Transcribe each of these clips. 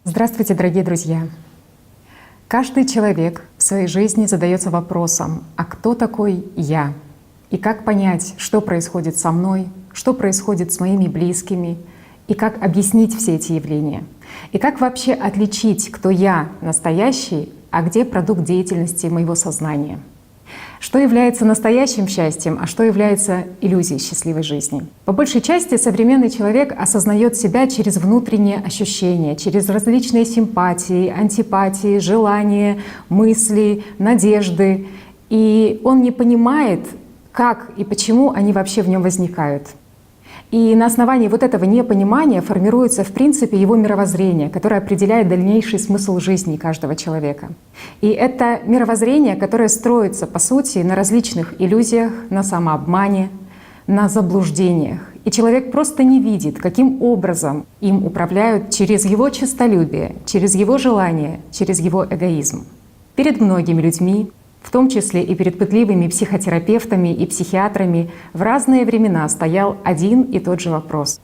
Здравствуйте, дорогие друзья! Каждый человек в своей жизни задается вопросом: а кто такой я? И как понять, что происходит со мной, что происходит с моими близкими, и как объяснить все эти явления? И как вообще отличить, кто я настоящий, а где продукт деятельности моего сознания? Что является настоящим счастьем, а что является иллюзией счастливой жизни? По большей части современный человек осознает себя через внутренние ощущения, через различные симпатии, антипатии, желания, мысли, надежды. И он не понимает, как и почему они вообще в нем возникают. И на основании вот этого непонимания формируется, в принципе, его мировоззрение, которое определяет дальнейший смысл жизни каждого человека. И это мировоззрение, которое строится, по сути, на различных иллюзиях, на самообмане, на заблуждениях. И человек просто не видит, каким образом им управляют через его честолюбие, через его желание, через его эгоизм. Перед многими людьми, в том числе и перед пытливыми психотерапевтами и психиатрами, в разные времена стоял один и тот же вопрос: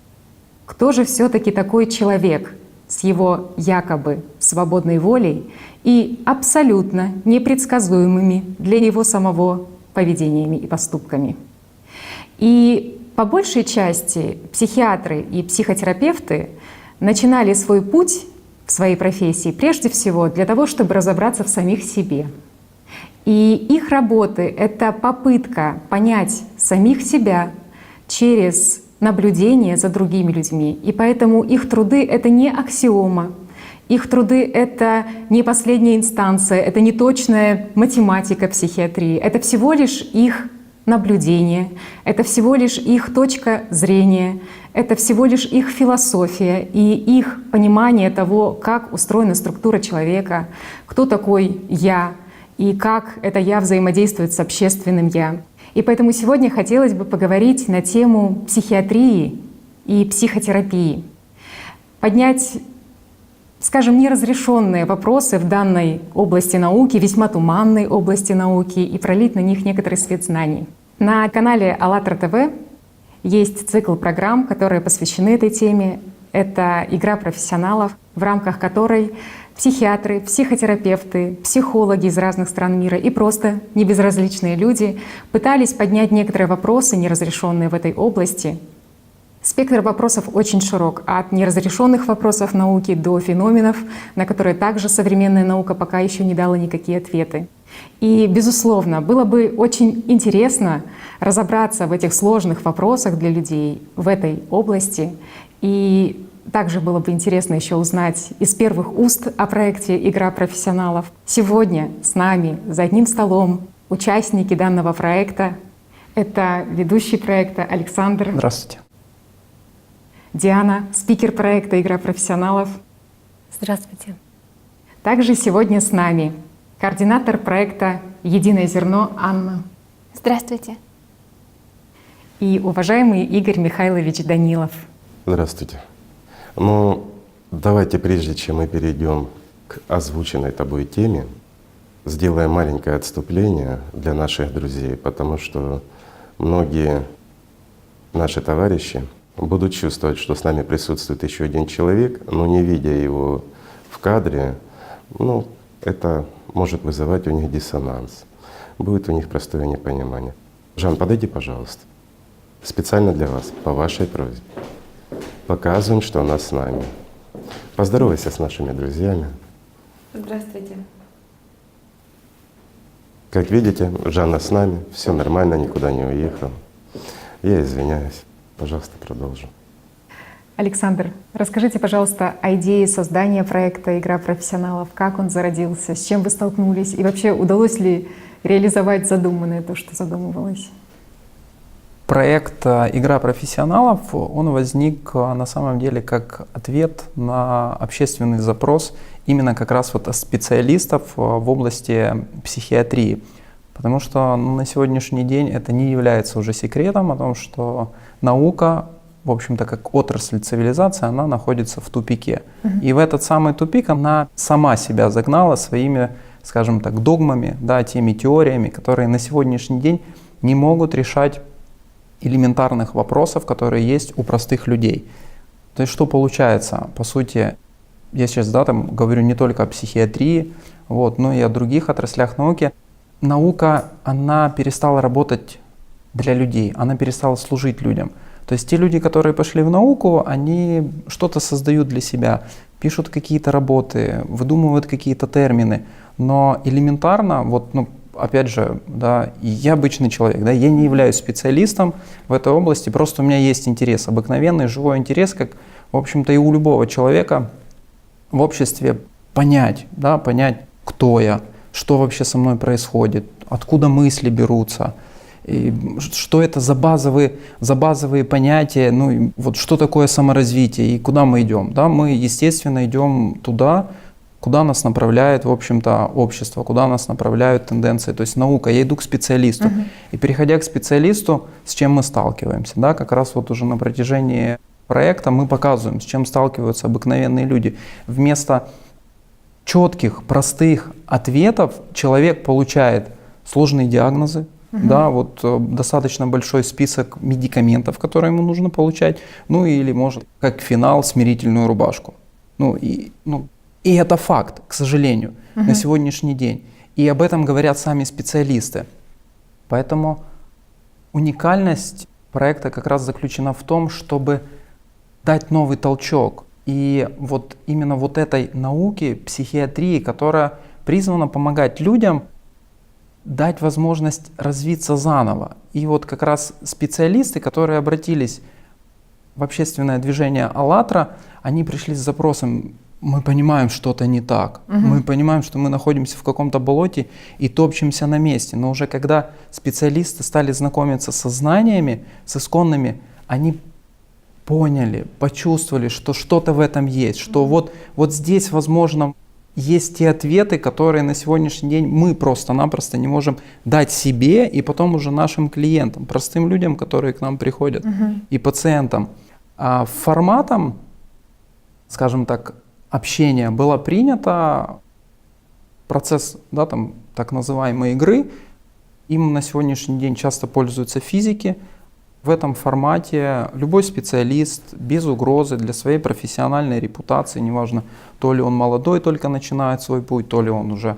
кто же все-таки такой человек с его якобы свободной волей и абсолютно непредсказуемыми для него самого поведениями и поступками? И по большей части психиатры и психотерапевты начинали свой путь в своей профессии прежде всего для того, чтобы разобраться в самих себе. И их работы — это попытка понять самих себя через наблюдение за другими людьми. И поэтому их труды — это не аксиома, их труды — это не последняя инстанция, это не точная математика психиатрии, это всего лишь их наблюдение, это всего лишь их точка зрения, это всего лишь их философия и их понимание того, как устроена структура человека, кто такой «я», и как это «я» взаимодействует с общественным «я». И поэтому сегодня хотелось бы поговорить на тему психиатрии и психотерапии, поднять, скажем, неразрешенные вопросы в данной области науки, весьма туманной области науки, и пролить на них некоторый свет знаний. На канале АЛЛАТРА ТВ есть цикл программ, которые посвящены этой теме. Это «Игра профессионалов», в рамках которой психиатры, психотерапевты, психологи из разных стран мира и просто небезразличные люди пытались поднять некоторые вопросы, неразрешенные в этой области. Спектр вопросов очень широк, от неразрешенных вопросов науки до феноменов, на которые также современная наука пока еще не дала никакие ответы. И, безусловно, было бы очень интересно разобраться в этих сложных вопросах для людей в этой области. И также было бы интересно еще узнать из первых уст о проекте «Игра профессионалов». Сегодня с нами за одним столом участники данного проекта. Это ведущий проекта Александр. Здравствуйте. Диана, спикер проекта «Игра профессионалов». Здравствуйте. Также сегодня с нами координатор проекта «Единое зерно» Анна. Здравствуйте. И уважаемый Игорь Михайлович Данилов. Здравствуйте. Ну, давайте, прежде чем мы перейдем к озвученной тобой теме, сделаем маленькое отступление для наших друзей, потому что многие наши товарищи будут чувствовать, что с нами присутствует еще один человек, но не видя его в кадре, это может вызывать у них диссонанс, будет у них простое непонимание. Жан, подойди, пожалуйста, специально для вас, по вашей просьбе. Показываем, что она с нами. Поздоровайся с нашими друзьями. Здравствуйте. Как видите, Жанна с нами, все нормально, никуда не уехал. Я извиняюсь. Пожалуйста, продолжим. Александр, расскажите, пожалуйста, о идее создания проекта «Игра профессионалов». Как он зародился, с чем вы столкнулись и вообще удалось ли реализовать задуманное, то, что задумывалось? Проект «Игра профессионалов», он возник на самом деле как ответ на общественный запрос именно как раз вот специалистов в области психиатрии. Потому что на сегодняшний день это не является уже секретом о том, что наука, в общем-то, как отрасль цивилизации, она находится в тупике. И в этот самый тупик она сама себя загнала своими, скажем так, догмами, теми теориями, которые на сегодняшний день не могут решать элементарных вопросов, которые есть у простых людей. То есть что получается? По сути, я сейчас, да, там говорю не только о психиатрии, вот, но и о других отраслях науки. Наука, она перестала работать для людей, она перестала служить людям. То есть те люди, которые пошли в науку, они что-то создают для себя, пишут какие-то работы, выдумывают какие-то термины, но элементарно, вот, ну, опять же, да, я обычный человек, да, я не являюсь специалистом в этой области, просто у меня есть интерес, обыкновенный живой интерес, как, в общем-то, и у любого человека в обществе понять, да, понять, кто я, что вообще со мной происходит, откуда мысли берутся, и что это за базовые понятия, ну, и вот что такое саморазвитие и куда мы идем. Да? Мы, естественно, идем туда, куда нас направляет, в общем-то, общество, куда нас направляют тенденции, то есть наука. Я иду к специалисту. И переходя к специалисту, с чем мы сталкиваемся? Да? Как раз вот уже на протяжении проекта мы показываем, с чем сталкиваются обыкновенные люди. Вместо четких, простых ответов человек получает сложные диагнозы, да, вот достаточно большой список медикаментов, которые ему нужно получать, ну или может как финал смирительную рубашку. И это факт, к сожалению, на сегодняшний день. И об этом говорят сами специалисты. Поэтому уникальность проекта как раз заключена в том, чтобы дать новый толчок. И вот именно вот этой науке, психиатрии, которая призвана помогать людям, дать возможность развиться заново. И вот как раз специалисты, которые обратились в общественное движение «АЛЛАТРА», они пришли с запросом: мы понимаем, что-то не так, мы понимаем, что мы находимся в каком-то болоте и топчемся на месте. Но уже когда специалисты стали знакомиться со знаниями, с исконными, они поняли, почувствовали, что что-то в этом есть, что вот здесь, возможно, есть те ответы, которые на сегодняшний день мы просто-напросто не можем дать себе и потом уже нашим клиентам, простым людям, которые к нам приходят, и пациентам. А форматом, скажем так, общения было принято процесс, да, там, так называемой игры. Им на сегодняшний день часто пользуются физики. В этом формате любой специалист без угрозы для своей профессиональной репутации, неважно, то ли он молодой, только начинает свой путь, то ли он уже,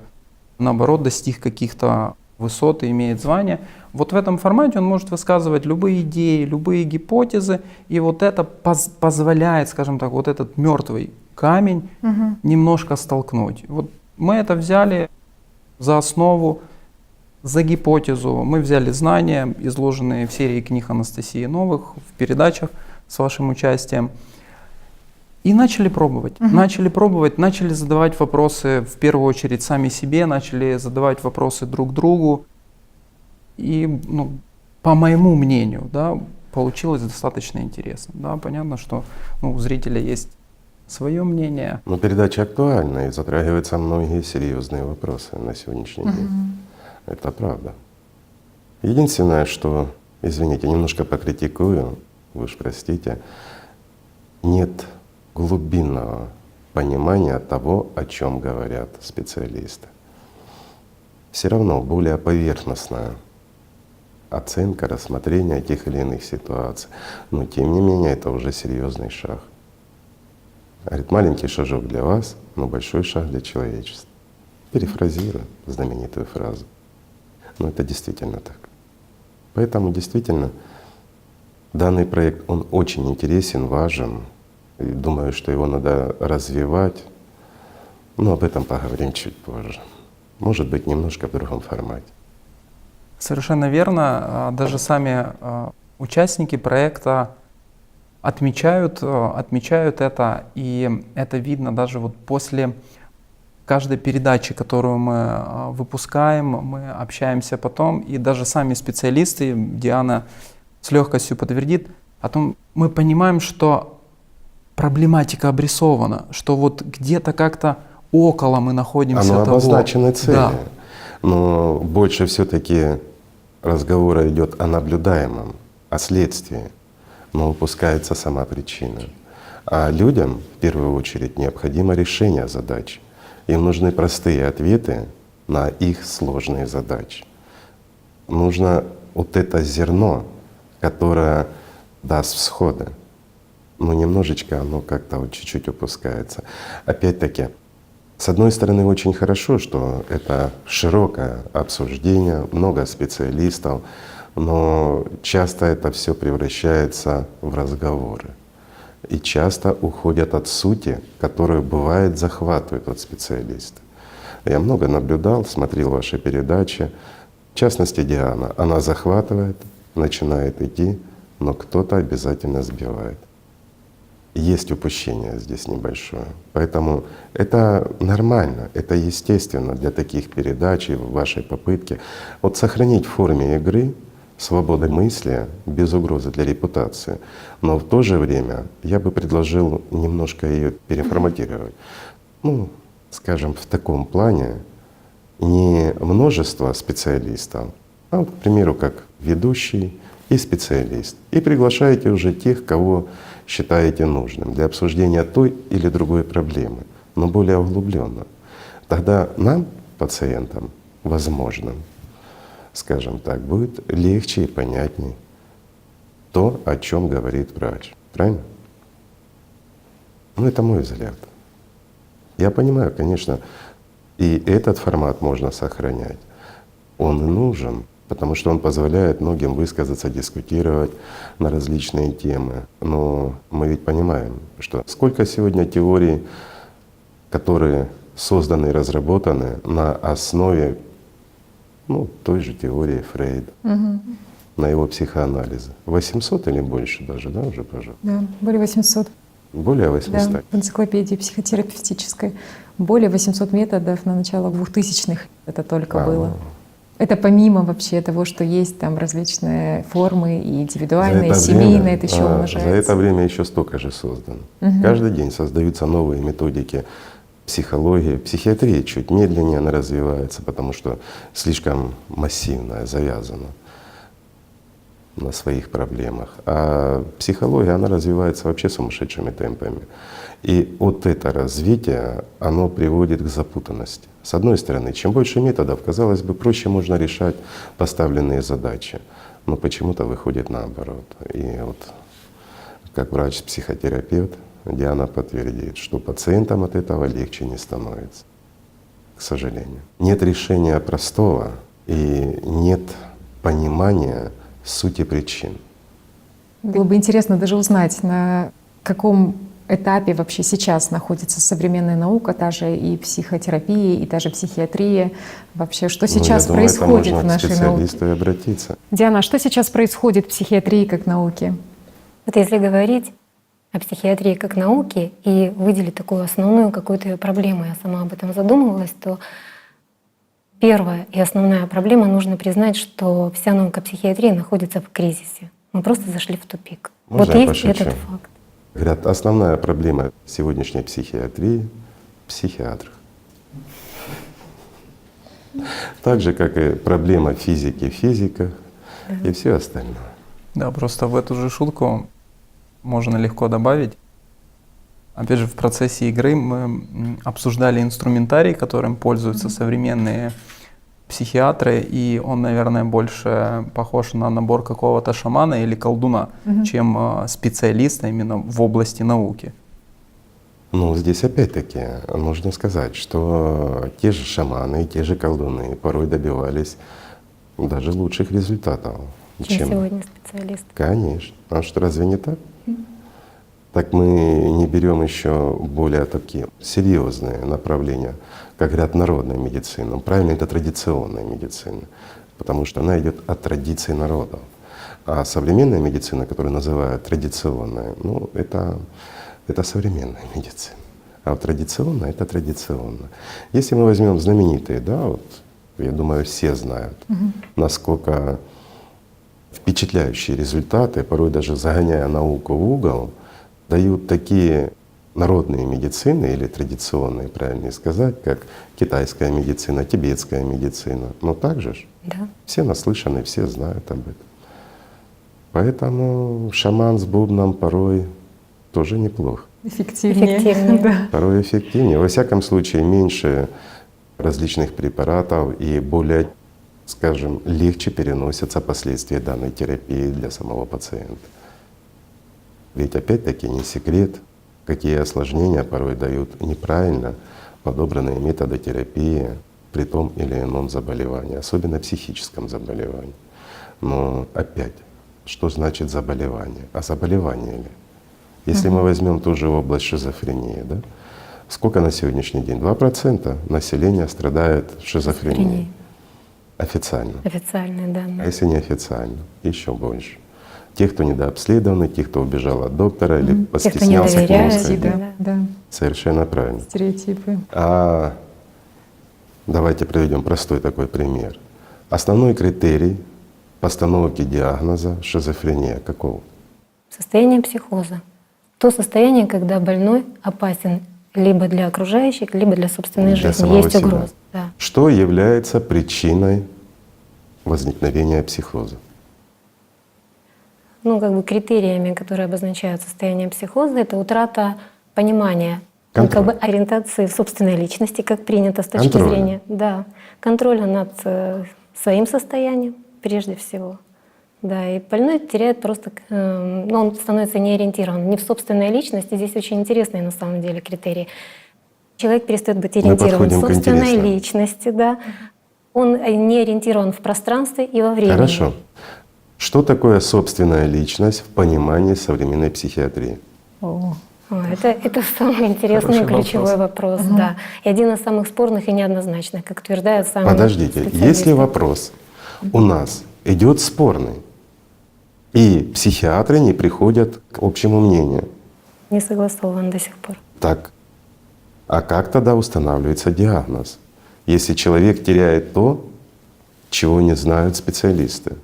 наоборот, достиг каких-то высот и имеет звание. Вот в этом формате он может высказывать любые идеи, любые гипотезы, и вот это позволяет, скажем так, вот этот мертвый камень немножко столкнуть. Вот мы это взяли за основу, за гипотезу. Мы взяли знания, изложенные в серии книг Анастасии Новых, в передачах с вашим участием, и начали пробовать. Начали задавать вопросы в первую очередь сами себе, начали задавать вопросы друг другу. И, по моему мнению, да, получилось достаточно интересно. Да, понятно, что у зрителя есть свое мнение. Но передача актуальна и затрагиваются многие серьезные вопросы на сегодняшний день. Это правда. Единственное, что, извините, немножко покритикую, вы уж простите, нет глубинного понимания того, о чем говорят специалисты. Все равно более поверхностная оценка, рассмотрение тех или иных ситуаций. Но тем не менее это уже серьезный шаг. Говорит, маленький шажок для вас, но большой шаг для человечества. Перефразирую знаменитую фразу. Но это действительно так. Поэтому действительно данный проект, он очень интересен, важен. И думаю, что его надо развивать. Но об этом поговорим чуть позже. Может быть, немножко в другом формате. Совершенно верно. Даже сами участники проекта отмечают это, и это видно даже вот после каждой передачи, которую мы выпускаем, мы общаемся потом, и даже сами специалисты, Диана с легкостью подтвердит, о том, мы понимаем, что проблематика обрисована, что вот где-то как-то около мы находимся того. Обозначены цели. Да. Но больше все-таки разговора идет о наблюдаемом, о следствии, но упускается сама причина. А людям в первую очередь необходимо решение задач. Им нужны простые ответы на их сложные задачи. Нужно вот это зерно, которое даст всходы. но немножечко оно как-то вот чуть-чуть упускается. Опять-таки, с одной стороны, очень хорошо, что это широкое обсуждение, много специалистов, но часто это все превращается в разговоры. И часто уходят от сути, которую бывает захватывает от специалиста. Я много наблюдал, смотрел ваши передачи. В частности, Диана, она захватывает, начинает идти, но кто-то обязательно сбивает. Есть упущение здесь небольшое. Поэтому это нормально, это естественно для таких передач и в вашей попытке. Вот сохранить в форме игры свободы мысли без угрозы для репутации, но в то же время я бы предложил немножко ее переформатировать. Ну, скажем, в таком плане не множество специалистов, а вот, к примеру, как ведущий и специалист. И приглашаете уже тех, кого считаете нужным для обсуждения той или другой проблемы, но более углубленно. Тогда нам, пациентам, возможно, скажем так, будет легче и понятней то, о чем говорит врач. Правильно? Ну, это мой взгляд. Я понимаю, конечно, и этот формат можно сохранять. Он и нужен, потому что он позволяет многим высказаться, дискутировать на различные темы. Но мы ведь понимаем, что сколько сегодня теорий, которые созданы и разработаны на основе той же теории Фрейда, на его психоанализа. 800 или больше даже, да, уже, пожалуйста? Да, более 800. Более 800. Да, в энциклопедии психотерапевтической более 800 методов на начало 2000-х это только было. Это помимо вообще того, что есть там различные формы и индивидуальные, и семейные, это еще умножается. За это время еще столько же создано. Каждый день создаются новые методики психологии. Психиатрия чуть медленнее она развивается, потому что слишком массивная, завязана на своих проблемах. А психология, она развивается вообще сумасшедшими темпами. И вот это развитие, оно приводит к запутанности. С одной стороны, чем больше методов, казалось бы, проще можно решать поставленные задачи, но почему-то выходит наоборот. И вот как врач-психотерапевт Диана подтвердит, что пациентам от этого легче не становится, к сожалению. Нет решения простого и нет понимания сути причин. Было бы интересно даже узнать, на каком этапе вообще сейчас находится современная наука, та же и психотерапия, и та же психиатрия. Вообще, что сейчас я думаю, происходит это в можно нашей к науке? специалисту и обратиться. Диана, а что сейчас происходит в психиатрии как науке? Вот если говорить о психиатрии как науке и выделить такую основную какую-то её проблему, я сама об этом задумывалась, то первая и основная проблема — нужно признать, что вся наука психиатрии находится в кризисе. Мы просто зашли в тупик. Можно вот я есть пошучу? этот факт. Говорят, основная проблема сегодняшней психиатрии — психиатрах. Так же, как и проблема физики в физиках и все остальное. Да, просто в эту же шутку можно легко добавить. Опять же, в процессе игры мы обсуждали инструментарий, которым пользуются современные психиатры, и он, наверное, больше похож на набор какого-то шамана или колдуна, чем специалиста именно в области науки. Ну, здесь опять-таки нужно сказать, что те же шаманы и те же колдуны порой добивались даже лучших результатов, Чем сегодня специалист. Конечно. А что, разве не так? Так мы не берем еще более такие серьезные направления, как говорят, народная медицина. Правильно, это традиционная медицина, потому что она идет от традиций народов. А современная медицина, которую называют традиционная, это современная медицина. А вот традиционная — это традиционно. Если мы возьмем знаменитые, я думаю, все знают, насколько впечатляющие результаты, порой даже загоняя науку в угол, дают такие народные медицины или традиционные, правильнее сказать, как китайская медицина, тибетская медицина. Но также ж Да. все наслышаны, все знают об этом. Поэтому шаман с бубном порой тоже неплохо. Эффективнее. Да. Порой эффективнее. Во всяком случае, меньше различных препаратов и более, скажем, легче переносятся последствия данной терапии для самого пациента. Ведь опять-таки не секрет, какие осложнения порой дают неправильно подобранные методы терапии при том или ином заболевании, особенно психическом заболевании. Но опять, что значит заболевание? А заболевание ли? Если мы возьмем ту же область шизофрении, да, сколько на сегодняшний день? 2% населения страдает шизофренией. Шизофренией. Официально. Официальные А данные. если неофициально, еще больше. Те, кто недообследованы, те, кто убежал от доктора или Те, кто не постеснялся к нему доверяют, сходить. да. Да, Совершенно правильно. стереотипы. А давайте приведем простой такой пример. Основной критерий постановки диагноза шизофрения какого? Состояние психоза. То состояние, когда больной опасен либо для окружающих, либо для собственной Для жизни. самого Есть себя. угроза. Да. Что является причиной возникновения психоза? Ну, как бы критериями, которые обозначают состояние психоза, это утрата понимания, ну, как бы ориентации в собственной личности, как принято с точки Контроля. зрения, да, контроля над своим состоянием прежде всего. Да, и больной теряет просто, ну, он становится неориентирован ни в собственной личности. Здесь очень интересные на самом деле критерии. Человек перестает быть ориентирован в подходим к собственной интересному. личности, да. Он не ориентирован в пространстве и во времени. Хорошо. Что такое собственная личность в понимании современной психиатрии? О, Это самый интересный Хороший ключевой вопрос, да. И один из самых спорных и неоднозначных, как утверждают сами Подождите, специалисты. если вопрос у нас идет спорный, и психиатры не приходят к общему мнению, Не согласован до сих пор. так, а как тогда устанавливается диагноз, если человек теряет то, чего не знают специалисты?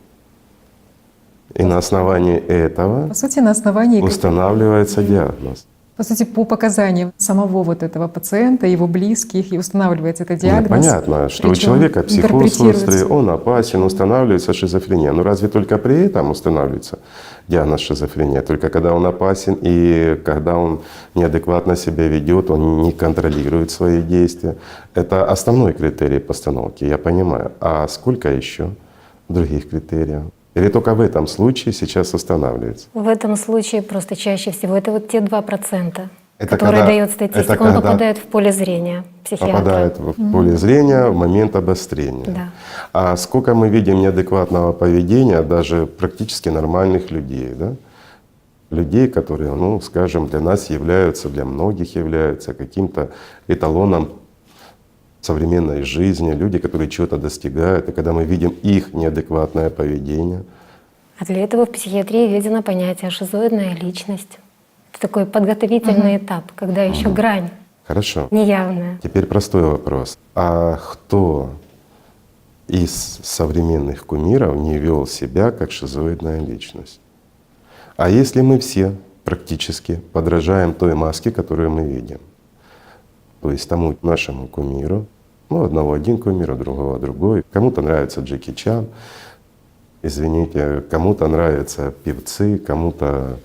И на основании этого по сути, на основании устанавливается диагноз. по сути, по показаниям самого вот этого пациента, его близких, и устанавливается этот диагноз. Понятно, что у Причем человека психоз интерпретируется. острый, он опасен, устанавливается шизофрения. Но разве только при этом устанавливается диагноз шизофрения? Только когда он опасен и когда он неадекватно себя ведет, он не контролирует свои действия. Это основной критерий постановки, я понимаю. А сколько еще других критериев? Или только в этом случае сейчас устанавливается? В этом случае просто чаще всего это вот те 2%, Это которые когда- дает статистика. это Он когда попадает в поле зрения психиатра. Попадает в поле зрения в момент обострения. Да. А сколько мы видим неадекватного поведения даже практически нормальных людей, да? Людей, которые, ну, скажем, для нас являются, для многих являются каким-то эталоном современной жизни, люди, которые чего-то достигают, и когда мы видим их неадекватное поведение, А для этого в психиатрии введено понятие шизоидная личность. Это такой подготовительный этап, когда еще грань хорошо. неявная. Теперь простой вопрос. А кто из современных кумиров не вел себя как шизоидная личность? А если мы все практически подражаем той маске, которую мы видим? То есть тому нашему кумиру, ну, одного один кумир, а другого другой. Кому-то нравится Джеки Чан, извините, кому-то нравятся певцы, кому-то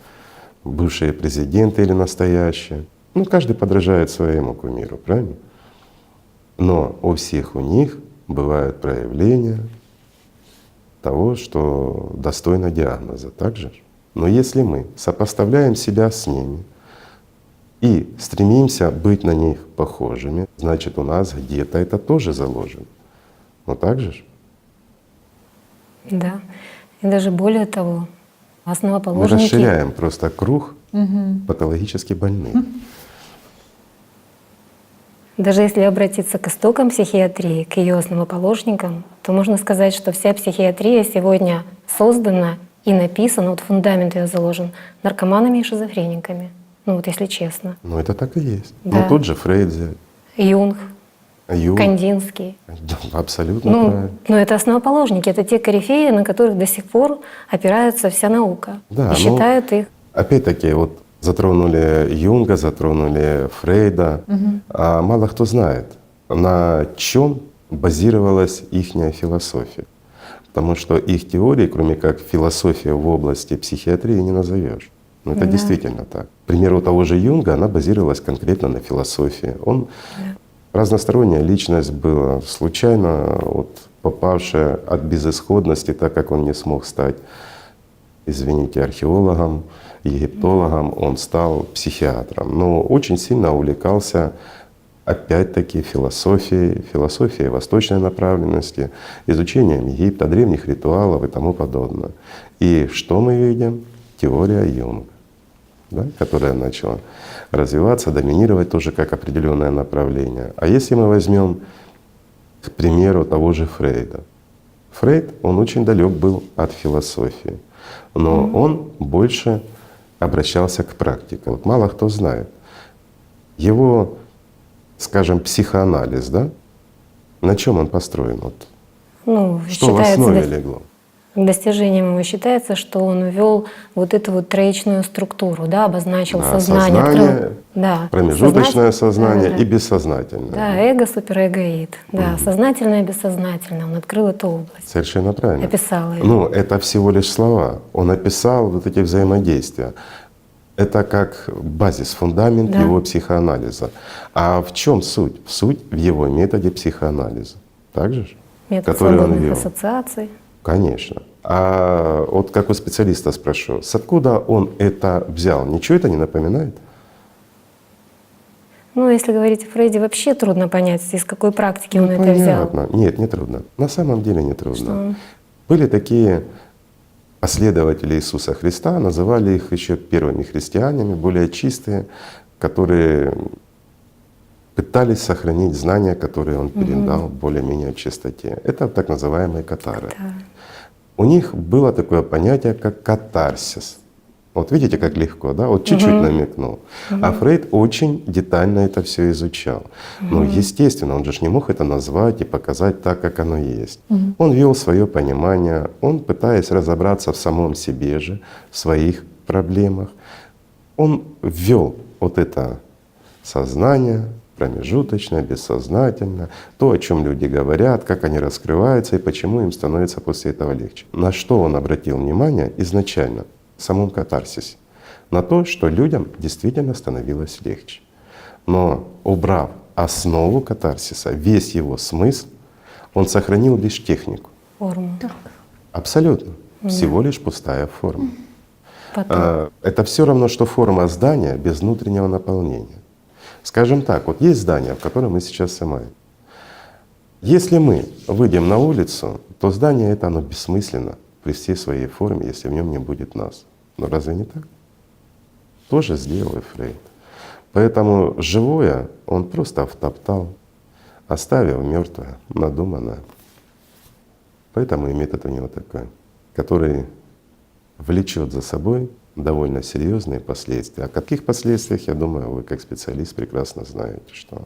бывшие президенты или настоящие. Ну, каждый подражает своему кумиру, правильно? Но у всех у них бывают проявления того, что достойно диагноза, так же? Но если мы сопоставляем себя с ними и стремимся быть на них похожими, значит, у нас где-то это тоже заложено. Ну так же ж? Да. И даже более того, Мы основоположники расширяем просто круг патологически больных. Даже если обратиться к истокам психиатрии, к ее основоположникам, то можно сказать, что вся психиатрия сегодня создана и написана, вот фундамент ее заложен наркоманами и шизофрениками. Ну вот если честно. Ну это так и есть. Да. Ну тот же Фрейд, Юнг, Юнг. Кандинский. Да, абсолютно Ну, правильно. но это основоположники, это те корифеи, на которых до сих пор опирается вся наука. Да, и ну, считают их. Опять-таки, вот затронули Юнга, затронули Фрейда, а мало кто знает, на чем базировалась их философия. Потому что их теории, кроме как философия в области психиатрии, не назовешь. Но это Да. действительно так. К примеру, у того же Юнга она базировалась конкретно на философии. Он разносторонняя личность была, случайно вот, попавшая от безысходности, так как он не смог стать извините, археологом, египтологом, он стал психиатром. Но очень сильно увлекался опять-таки философией восточной направленности, изучением Египта, древних ритуалов и тому подобное. И что мы видим? Теория Юнга, да, которая начала развиваться, доминировать тоже как определенное направление. А если мы возьмем, к примеру, того же Фрейда. Фрейд, он очень далек был от философии, но он больше обращался к практике. Вот мало кто знает. Его, скажем, психоанализ, да, на чем он построен? Вот, Ну, что в основе легло? достижением его считается, что он ввел вот эту вот троичную структуру, да, обозначил Да, сознание, сознание, да, промежуточное сознание да, и бессознательное. да, эго, суперэгоид, да, сознательное, бессознательное. Он открыл эту область, Совершенно правильно. описал ее. Ну, это всего лишь слова. Он описал вот эти взаимодействия. Это как базис, фундамент Да. его психоанализа. А в чем суть? Суть в его методе психоанализа. Так же? Метод который он свободных ввел. ассоциаций. Конечно. А вот как у специалиста спрошу, с откуда он это взял? Ничего это не напоминает? Ну, если говорить о Фрейде, вообще трудно понять, из какой практики он это взял. Понятно. Нет, не трудно. На самом деле не трудно. Что? Были такие последователи Иисуса Христа, называли их еще первыми христианами, более чистые, которые пытались сохранить знания, которые он передал более-менее в чистоте. Это так называемые катары. Да. У них было такое понятие, как катарсис. Вот видите, как легко, да? Вот чуть-чуть намекнул. А Фрейд очень детально это все изучал. Но естественно, он же ж не мог это назвать и показать так, как оно есть. Он вел свое понимание, он, пытаясь разобраться в самом себе же, в своих проблемах, он ввел вот это сознание, промежуточное, бессознательное, то, о чем люди говорят, как они раскрываются и почему им становится после этого легче. На что он обратил внимание изначально в самом катарсисе? На то, что людям действительно становилось легче. Но убрав основу катарсиса, весь его смысл, он сохранил лишь технику. Форму. Абсолютно. Всего лишь пустая форма. Потом. Это все равно, что форма здания без внутреннего наполнения. Скажем так, вот есть здание, в котором мы сейчас снимаем. Если мы выйдем на улицу, то здание это оно бессмысленно при всей своей форме, если в нем не будет нас. Но разве не так? Тоже сделал и Фрейд. Поэтому живое он просто втоптал, оставив мертвое, надуманное. Поэтому и метод у него такой, который влечет за собой довольно серьезные последствия. О каких последствиях, я думаю, вы как специалист прекрасно знаете, что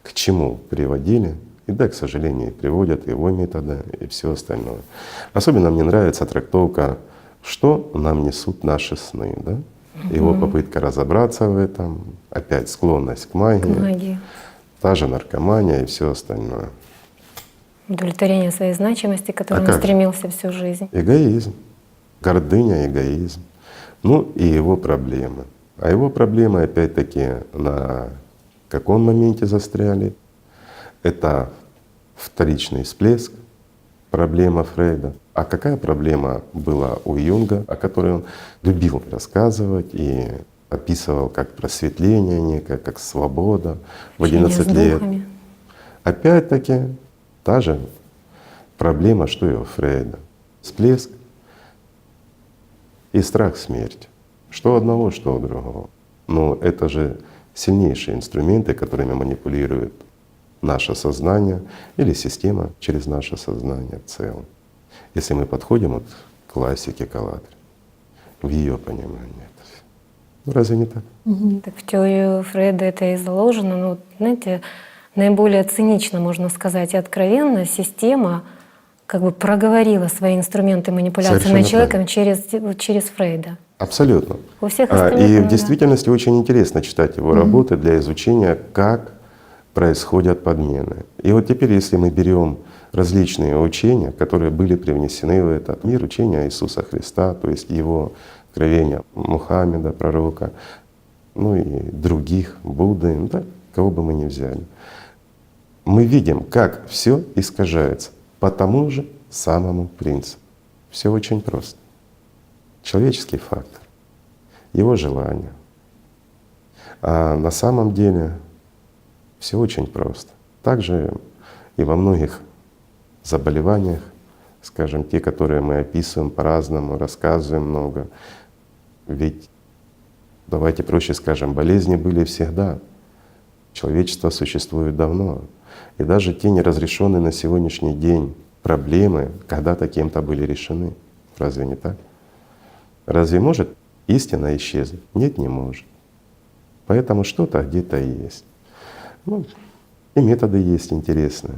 к чему приводили, и да, к сожалению, и приводят его методы и все остальное. Особенно мне нравится трактовка, что нам несут наши сны, да? Его попытка разобраться в этом, опять склонность к магии, Магия. та же наркомания и все остальное. Удовлетворение своей значимости, к которому как же? стремился всю жизнь. Эгоизм, гордыня, эгоизм. Ну и его проблемы. А его проблемы опять-таки на каком моменте застряли? Это вторичный всплеск, проблема Фрейда. А какая проблема была у Юнга, о которой он любил рассказывать и описывал как просветление некое, как свобода в 11 Общение с лет? духами. Опять-таки та же проблема, что и у Фрейда. Всплеск и страх смерти. Что одного, что у другого. Но это же сильнейшие инструменты, которыми манипулирует наше сознание или система через наше сознание в целом. Если мы подходим вот к классике Каллатри, в ее понимании это всё. Ну разве не так? Так в теорию Фрейда это и заложено. Но, знаете, наиболее цинично, можно сказать, и откровенно система как бы проговорила свои инструменты манипуляции Совершенно над человеком через Фрейда. Абсолютно. У всех остальных, И в да. действительности очень интересно читать его работы для изучения, как происходят подмены. И вот теперь, если мы берем различные учения, которые были привнесены в этот мир, учения Иисуса Христа, то есть его откровения Мухаммеда, пророка, ну и других, Будды, ну да, кого бы мы ни взяли, мы видим, как все искажается по тому же самому принципу. Все очень просто. человеческий фактор, его желание. А на самом деле все очень просто. Также и во многих заболеваниях, скажем, те, которые мы описываем по-разному, рассказываем много. Ведь, давайте проще скажем, болезни были всегда. Человечество существует давно. И даже те неразрешенные на сегодняшний день проблемы когда-то кем-то были решены. Разве не так? Разве может истина исчезнуть? Нет, не может. Поэтому что-то где-то и есть. Ну, и методы есть интересные.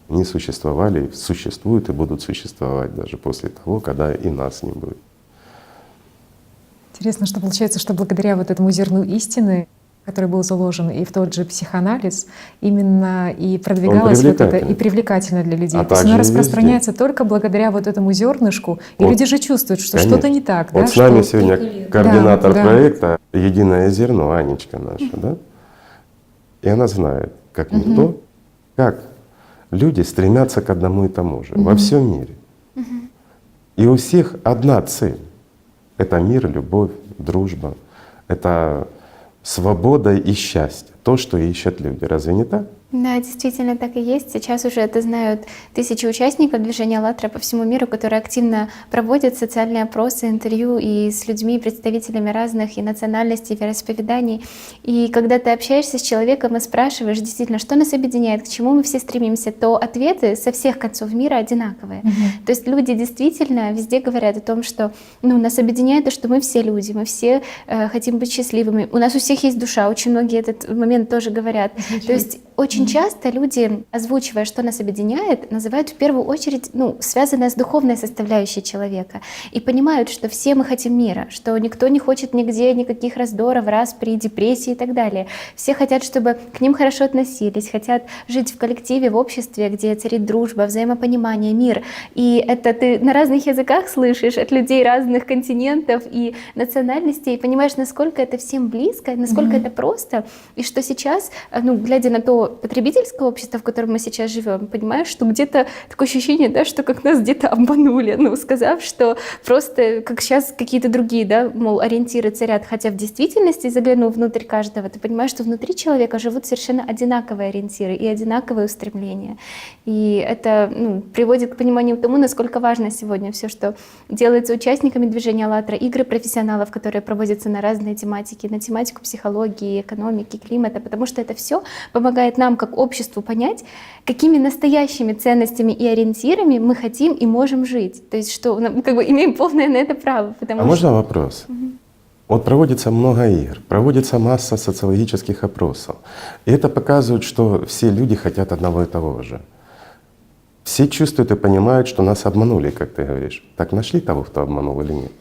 Они существовали, существуют и будут существовать даже после того, когда и нас не будет. Интересно, что получается, что благодаря вот этому зерну истины, который был заложен и в тот же психоанализ, именно и продвигалось вот это, и привлекательно для людей. А То есть оно также и распространяется только благодаря вот этому зернышку, и Вот, люди же чувствуют, что конечно. что-то не так. Вот да, с нами что... сегодня координатор Да. проекта «Единое зерно» Анечка наша, да? И она знает, как никто, как люди стремятся к одному и тому же во всем мире. И у всех одна цель — это мир, любовь, дружба, это свобода и счастье, то, что ищут люди. Разве не так? Да, действительно так и есть. Сейчас уже это знают тысячи участников движения «АЛЛАТРА» по всему миру, которые активно проводят социальные опросы, интервью и с людьми, представителями разных и национальностей, вероисповеданий. И когда ты общаешься с человеком и спрашиваешь действительно, что нас объединяет, к чему мы все стремимся, то ответы со всех концов мира одинаковые. То есть люди действительно везде говорят о том, что нас объединяет то, что мы все люди, мы все хотим быть счастливыми. У нас у всех есть душа, очень многие этот момент тоже говорят. То есть очень часто люди, озвучивая, что нас объединяет, называют в первую очередь связанное с духовной составляющей человека. И понимают, что все мы хотим мира, что никто не хочет нигде никаких раздоров, распри, депрессии и так далее. Все хотят, чтобы к ним хорошо относились, хотят жить в коллективе, в обществе, где царит дружба, взаимопонимание, мир. И это ты на разных языках слышишь от людей разных континентов и национальностей, и понимаешь, насколько это всем близко, насколько это просто, и что сейчас, глядя на то потребительское общество, в котором мы сейчас живем, понимаешь, что где-то такое ощущение, да, что как нас где-то обманули, сказав, что просто как сейчас какие-то другие, да, мол, ориентиры царят, хотя в действительности, заглянув внутрь каждого, ты понимаешь, что внутри человека живут совершенно одинаковые ориентиры и одинаковые устремления. И это приводит к пониманию тому, насколько важно сегодня все, что делается участниками движения «АЛЛАТРА», игры профессионалов, которые проводятся на разные тематики, на тематику психологии, экономики, климата, потому что это все помогает нам, как обществу, понять, какими настоящими ценностями и ориентирами мы хотим и можем жить. То есть, что имеем полное на это право. Можно вопрос? Вот проводится много игр, проводится масса социологических опросов. И это показывает, что все люди хотят одного и того же. Все чувствуют и понимают, что нас обманули, как ты говоришь. Так нашли того, кто обманул или нет?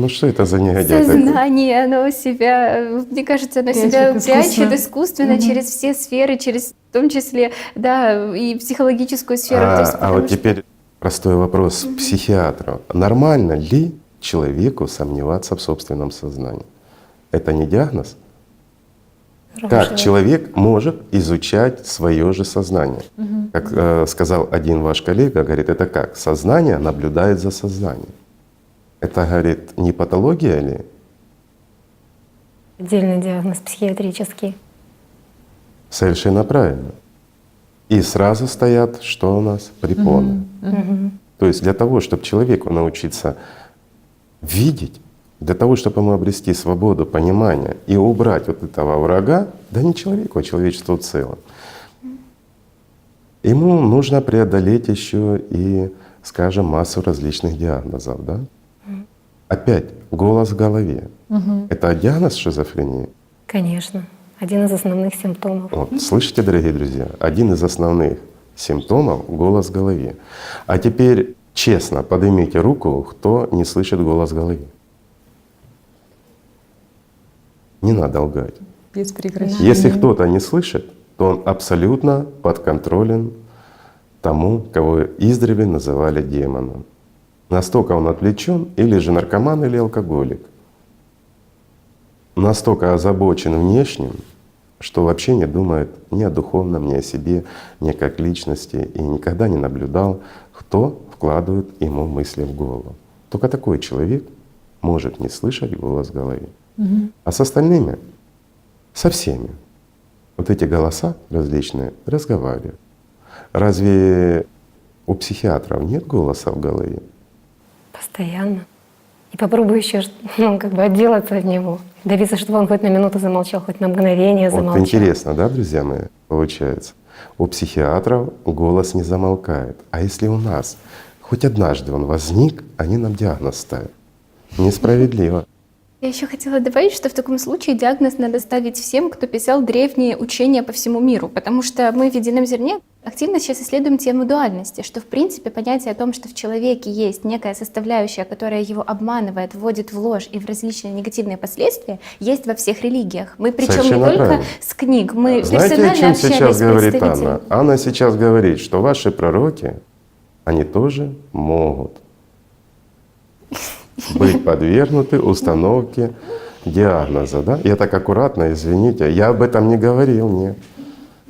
Что это за негодяй такой? Сознание, оно себя, мне кажется, оно себя прячет искусственно через все сферы, через в том числе, да, и психологическую сферу. Вот теперь простой вопрос психиатру. Нормально ли человеку сомневаться в собственном сознании? Это не диагноз? Как человек может изучать свое же сознание? Как сказал один ваш коллега, говорит, это как? Сознание наблюдает за сознанием. Это, говорит, не патология ли? Отдельный диагноз психиатрический. Совершенно правильно. И сразу стоят, что у нас? Препоны. То есть для того, чтобы человеку научиться видеть, для того, чтобы ему обрести свободу, понимание и убрать вот этого врага, да не человеку, а человечеству в целом, ему нужно преодолеть еще и, скажем, массу различных диагнозов, да? Опять голос в голове. Это диагноз шизофрении? Конечно. Один из основных симптомов. Вот, слышите, дорогие друзья, один из основных симптомов — голос в голове. А теперь честно поднимите руку, кто не слышит голос в голове. Не надо лгать. Без прекращения. Если кто-то не слышит, то он абсолютно подконтролен тому, кого издревле называли демоном. Настолько он отвлечен, или же наркоман, или алкоголик. Настолько озабочен внешним, что вообще не думает ни о духовном, ни о себе, ни как личности, и никогда не наблюдал, кто вкладывает ему мысли в голову. Только такой человек может не слышать голос в голове. А с остальными, со всеми, вот эти голоса различные разговаривают. Разве у психиатров нет голоса в голове? Постоянно. И попробуй еще отделаться от него. Добиться, чтобы он хоть на минуту замолчал, хоть на мгновение Вот замолчал. интересно, да, друзья мои, получается? У психиатров голос не замолкает. А если у нас хоть однажды он возник, они нам диагноз ставят. Несправедливо. Я еще хотела добавить, что в таком случае диагноз надо ставить всем, кто писал древние учения по всему миру, потому что мы в «Едином зерне» активно сейчас исследуем тему дуальности, что в принципе понятие о том, что в человеке есть некая составляющая, которая его обманывает, вводит в ложь и в различные негативные последствия, есть во всех религиях. Мы причем не Совершенно только правильно. с книг, мы Знаете, о персонально чем общались сейчас с говорит представителями. Анна? Анна сейчас говорит, что ваши пророки, они тоже могут быть подвергнуты установке диагноза. Да? Я так аккуратно, извините, я об этом не говорил, нет.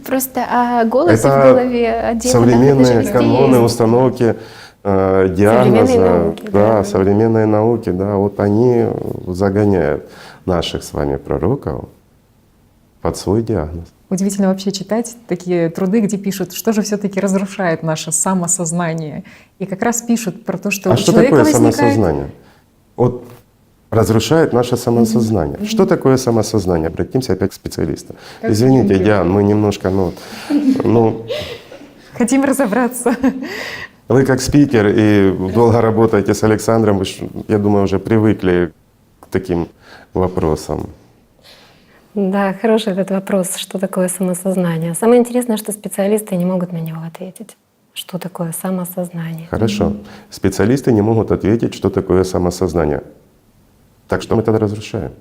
Просто о голосе в Это голове, о демонах, это же современные везде каноны есть. установки диагноза, Современные науки, да. современные науки, да, вот они загоняют наших с вами пророков под свой диагноз. Удивительно вообще читать такие труды, где пишут, что же все-таки разрушает наше самосознание. И как раз пишут про то, что А у что человека такое возникает... самосознание? Вот разрушает наше самосознание. Что такое самосознание? Обратимся опять к специалисту. Как Извините, Юнг. Диан, мы немножко, Хотим разобраться. вы как спикер и долго работаете с Александром, вы, я думаю, уже привыкли к таким вопросам. Да, хороший этот вопрос, что такое самосознание. Самое интересное, что специалисты не могут на него ответить. Что такое самосознание? Хорошо. Специалисты не могут ответить, что такое самосознание. Так что мы тогда разрушаем?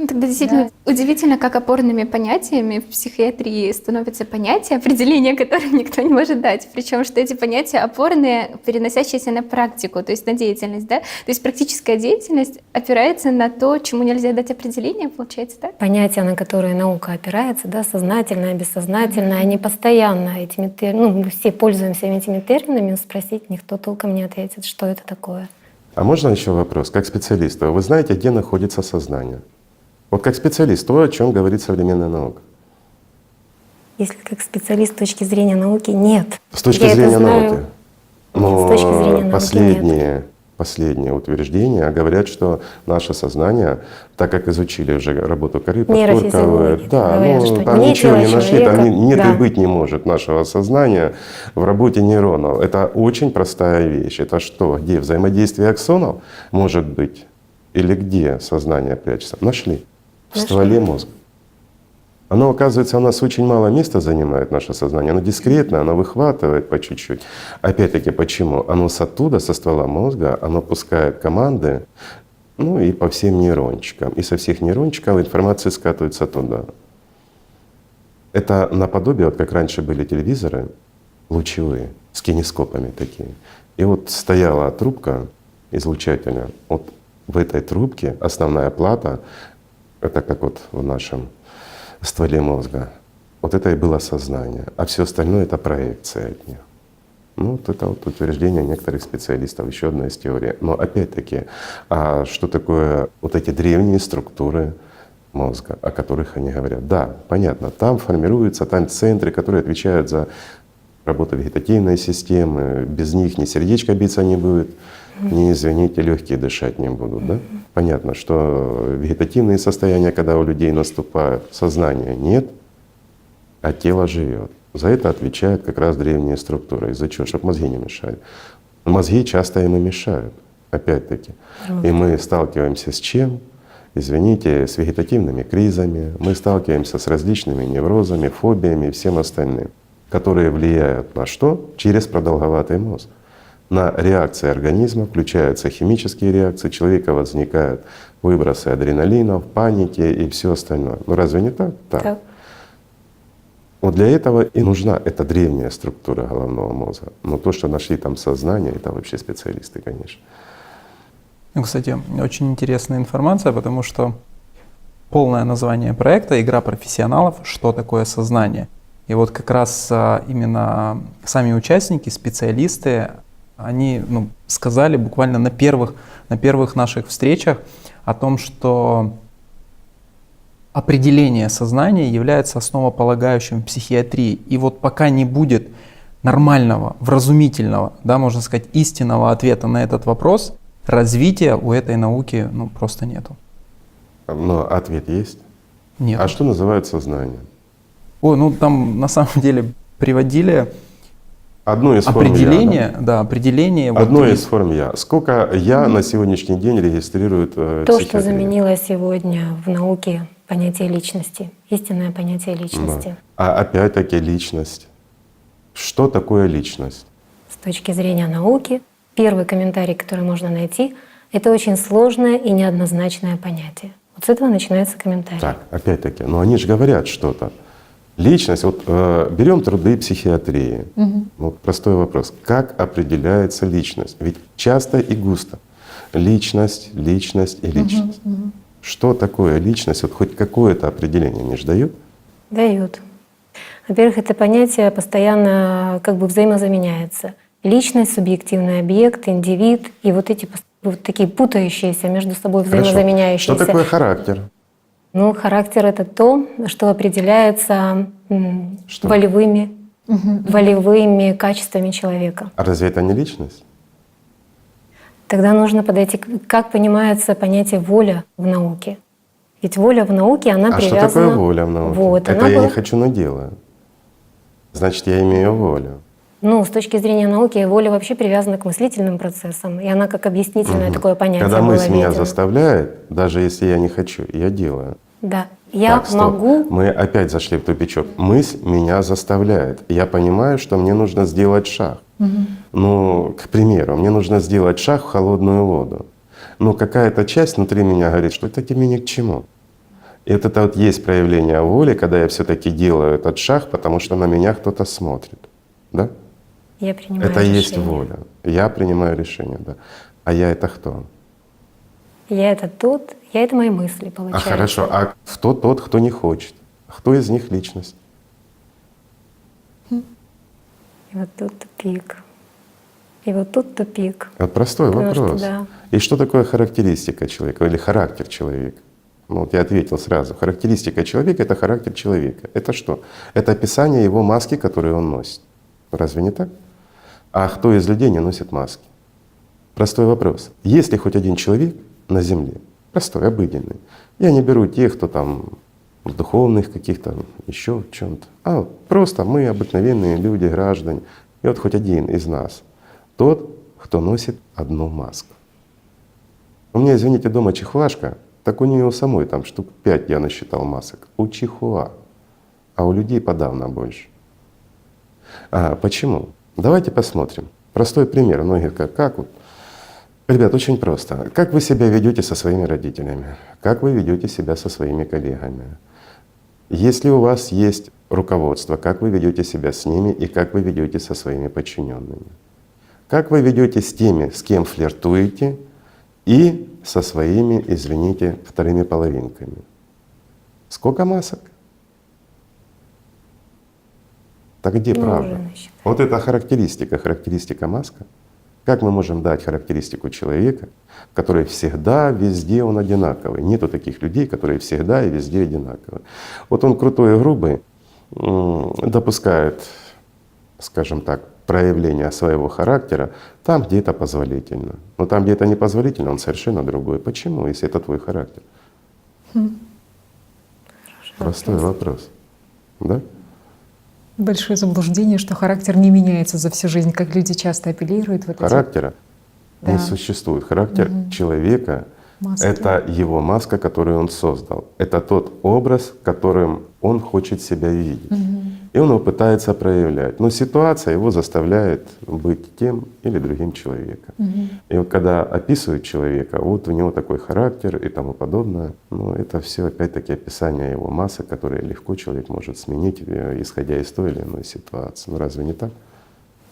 Ну, тогда действительно удивительно, как опорными понятиями в психиатрии становятся понятия, определения которых никто не может дать. Причем, что эти понятия опорные, переносящиеся на практику, то есть на деятельность. Да? То есть практическая деятельность опирается на то, чему нельзя дать определение, получается, так? Понятия, на которые наука опирается, да, сознательное, бессознательное, они постоянно этими мы все пользуемся этими терминами, спросить никто толком не ответит, что это такое. А можно еще вопрос? Как специалисту, вы знаете, где находится сознание? Вот как специалист, то, о чем говорит современная наука. Если как специалист с точки зрения науки, нет. С точки Я это зрения знаю. науки. Нет, с точки зрения науки Последние утверждения говорят, что наше сознание, так как изучили уже работу Карипа, Нейрофизиологи говорят, что там нет ничего тела не нашли, человека. там нет Да. и быть не может нашего сознания в работе нейронов. Это очень простая вещь. Это что, где взаимодействие аксонов может быть? Или где сознание прячется? Нашли. В стволе мозга. Оно, оказывается, у нас очень мало места занимает, наше сознание. Оно дискретно, оно выхватывает по чуть-чуть. Опять-таки, почему? Оно оттуда, со ствола мозга, оно пускает команды, и по всем нейрончикам. И со всех нейрончиков информация скатывается туда. Это наподобие, как раньше были телевизоры, лучевые, с кинескопами такие. И вот стояла трубка излучателя. Вот в этой трубке основная плата, это как вот в нашем стволе мозга. Вот это и было сознание, а все остальное — это проекция от них. Вот это вот утверждение некоторых специалистов, еще одна из теорий. Но опять-таки, а что такое вот эти древние структуры мозга, о которых они говорят? Да, понятно, там формируются центры, которые отвечают за работу вегетативной системы. Без них ни сердечко биться не будет, ни, извините, легкие дышать не будут. Да? Понятно, что вегетативные состояния, когда у людей наступают, сознания нет, а тело живет. За это отвечают как раз древние структуры. Из-за чего? Чтобы мозги не мешали. Мозги часто им и мешают, опять-таки. И мы сталкиваемся с чем? Извините, с вегетативными кризами, мы сталкиваемся с различными неврозами, фобиями и всем остальным, которые влияют на что? Через продолговатый мозг. На реакции организма включаются химические реакции, у человека возникают выбросы адреналина, паники и все остальное. Ну разве не так? Так. Вот для этого и нужна эта древняя структура головного мозга. Но то, что нашли там сознание, это вообще специалисты, конечно. Кстати, очень интересная информация, потому что полное название проекта «Игра профессионалов. Что такое сознание?». И вот как раз именно сами участники, специалисты Они сказали буквально на первых наших встречах о том, что определение сознания является основополагающим в психиатрии. И вот пока не будет нормального, вразумительного, да, можно сказать, истинного ответа на этот вопрос, развития у этой науки просто нету. Но ответ есть. Нет. А что называют сознанием? Ой, там на самом деле приводили Одно из форм определение, «я». да, определение. Одно вот из форм «я». Сколько «я» на сегодняшний день регистрирует То, психиатрия? что заменило сегодня в науке понятие личности, истинное понятие личности. А опять-таки личность. Что такое личность? С точки зрения науки, первый комментарий, который можно найти, это очень сложное и неоднозначное понятие. Вот с этого начинается комментарий. Так, опять-таки, но они же говорят что-то. Личность, вот берем труды психиатрии. Вот простой вопрос. Как определяется личность? Ведь часто и густо. Личность, личность и личность. Что такое личность? Вот хоть какое-то определение они же дают? Дают. Во-первых, это понятие постоянно взаимозаменяется. Личность, субъективный объект, индивид и вот эти вот такие путающиеся между собой Хорошо. взаимозаменяющиеся. Что такое характер? Характер — это то, что определяется Что? волевыми качествами человека. А разве это не личность? Тогда нужно подойти, как понимается понятие воля в науке. Ведь воля в науке, она А привязана. что такое воля в науке? Вот, это она я была- не хочу, но делаю. Значит, я имею волю. С точки зрения науки, воля вообще привязана к мыслительным процессам, и она как объяснительное такое понятие Когда была мысль меня введена. заставляет, даже если я не хочу, я делаю. Да, я Так, стоп. могу. Мы опять зашли в тупичок. Мысль меня заставляет. Я понимаю, что мне нужно сделать шаг. К примеру, мне нужно сделать шаг в холодную воду. Но какая-то часть внутри меня говорит, что это тебе ни к чему. И вот это вот есть проявление воли, когда я все-таки делаю этот шаг, потому что на меня кто-то смотрит. Да? Я принимаю Это и есть решение. воля. Я принимаю решение, да. А я это кто? Я — это тот, я — это мои мысли, А получается. хорошо, а кто тот, кто не хочет? Кто из них личность? И вот тут тупик. И вот тут тупик. Это простой Потому что вопрос. да. И что такое характеристика человека или характер человека? Вот я ответил сразу. Характеристика человека — это характер человека. Это что? Это описание его маски, которую он носит. Разве не так? А кто из людей не носит маски? Простой вопрос. Есть ли хоть один человек на Земле, простой, обыденный? Я не беру тех, кто там в духовных каких-то, еще в чем-то. А вот просто мы обыкновенные люди, граждане. И вот хоть один из нас, тот, кто носит одну маску. У меня, извините, дома чихуашка, так у нее самой там штук 5 я насчитал масок. У чихуа, а у людей подавно больше. Почему? Давайте посмотрим. Простой пример. Многие как вот. Ребят, очень просто. Как вы себя ведете со своими родителями? Как вы ведете себя со своими коллегами? Если у вас есть руководство, как вы ведете себя с ними и как вы ведете со своими подчиненными? Как вы ведете с теми, с кем флиртуете, и со своими, извините, вторыми половинками? Сколько масок? Так где правда? уже насчитали. Вот это характеристика маска. Как мы можем дать характеристику человека, который всегда, везде он одинаковый? Нету таких людей, которые всегда и везде одинаковы. Вот он крутой и грубый, допускает, скажем так, проявление своего характера там, где это позволительно. Но там, где это не позволительно, он совершенно другой. Почему, если это твой характер? Простой вопрос. Да? Большое заблуждение, что характер не меняется за всю жизнь, как люди часто апеллируют. Вот эти Характера не Да. существует. Характер человека маски. это его маска, которую он создал. Это тот образ, которым он хочет себя видеть. И он его пытается проявлять. Но ситуация его заставляет быть тем или другим человеком. И вот когда описывают человека, вот у него такой характер и тому подобное, это все опять-таки описание его масок, которые легко человек может сменить, исходя из той или иной ситуации. Разве не так?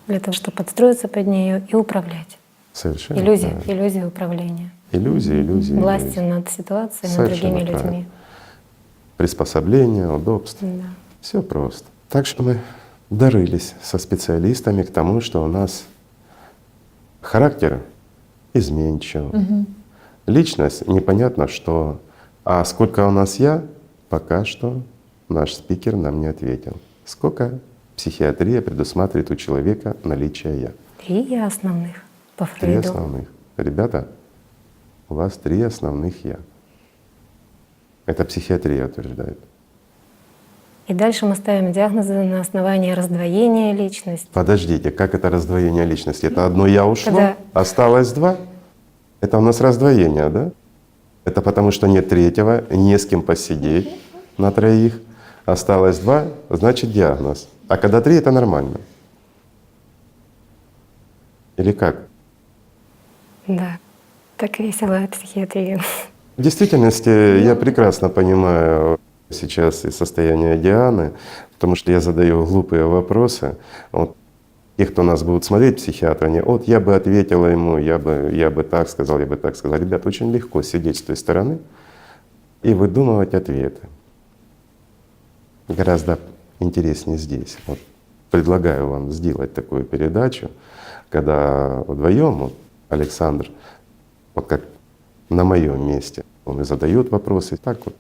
Для того, чтобы подстроиться под нее и управлять. Совершенно Иллюзия, правильно. иллюзия управления. Иллюзии. Власти над ситуацией, над Совершенно другими людьми. правильно. Приспособление, удобство. Да. Все просто. Так что мы дорылись со специалистами к тому, что у нас Характер изменчив. Личность непонятно что. А сколько у нас «я», пока что наш спикер нам не ответил. Сколько психиатрия предусматривает у человека наличие «я»? 3 основных по 3 Фрейду. основных. Ребята, у вас 3 основных «я». Это психиатрия утверждает. И дальше мы ставим диагнозы на основании раздвоения личности. Подождите, как это раздвоение личности? Это одно «я» ушло, Когда- осталось 2? Это у нас раздвоение, да? Это потому что нет 3-го, не с кем посидеть на 3, осталось 2, значит диагноз. А когда 3 — это нормально. Или как? Да, так весело психиатрия. В действительности я прекрасно понимаю сейчас и состояние Дианы, потому что я задаю глупые вопросы. Вот те, кто нас будут смотреть, психиатры, они: вот я бы ответила ему, я бы так сказал, я бы так сказал. Ребят, очень легко сидеть с той стороны и выдумывать ответы. Гораздо интереснее здесь. Вот предлагаю вам сделать такую передачу, когда вдвоем, вот Александр, вот как на моем месте, он и задает вопросы, так вот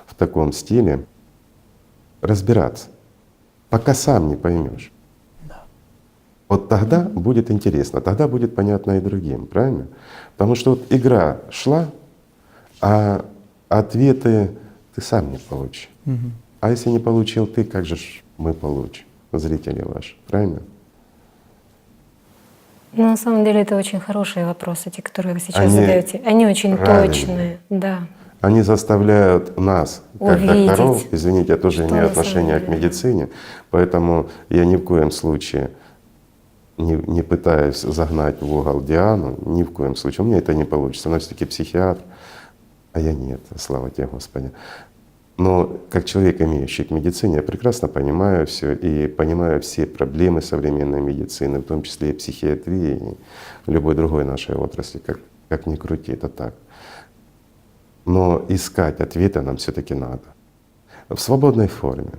в таком стиле разбираться, пока сам не поймешь. Вот тогда будет интересно, тогда будет понятно и другим, правильно? Потому что вот игра шла, а ответы ты сам не получишь. А если не получил ты, как же ж мы получим, зрители ваши, правильно? Но на самом деле это очень хорошие вопросы, те, которые вы сейчас Они задаете. Они очень правильные. точные, да. Они заставляют нас, как Увидеть, докторов, извините, я тоже что имею на самом отношение к деле. медицине, поэтому я ни в коем случае не пытаюсь загнать в угол Диану, ни в коем случае. У меня это не получится. Она все-таки психиатр, а я нет, слава тебе, Господи. Но как человек, имеющий к медицине, я прекрасно понимаю все и понимаю все проблемы современной медицины, в том числе и психиатрии, и любой другой нашей отрасли, как ни крути, это так. Но искать ответы нам все-таки надо в свободной форме.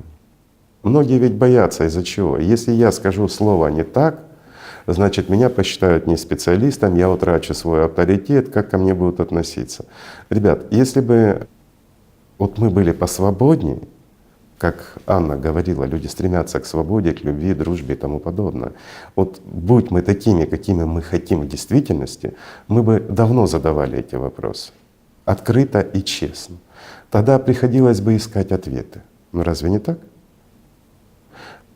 Многие ведь боятся из-за чего? Если я скажу слово не так, значит меня посчитают не специалистом, я утрачу свой авторитет, как ко мне будут относиться. Ребят, если бы вот мы были посвободнее, как Анна говорила, люди стремятся к свободе, к любви, дружбе и тому подобное. Вот будь мы такими, какими мы хотим в действительности, мы бы давно задавали эти вопросы. Открыто и честно. Тогда приходилось бы искать ответы. Ну разве не так?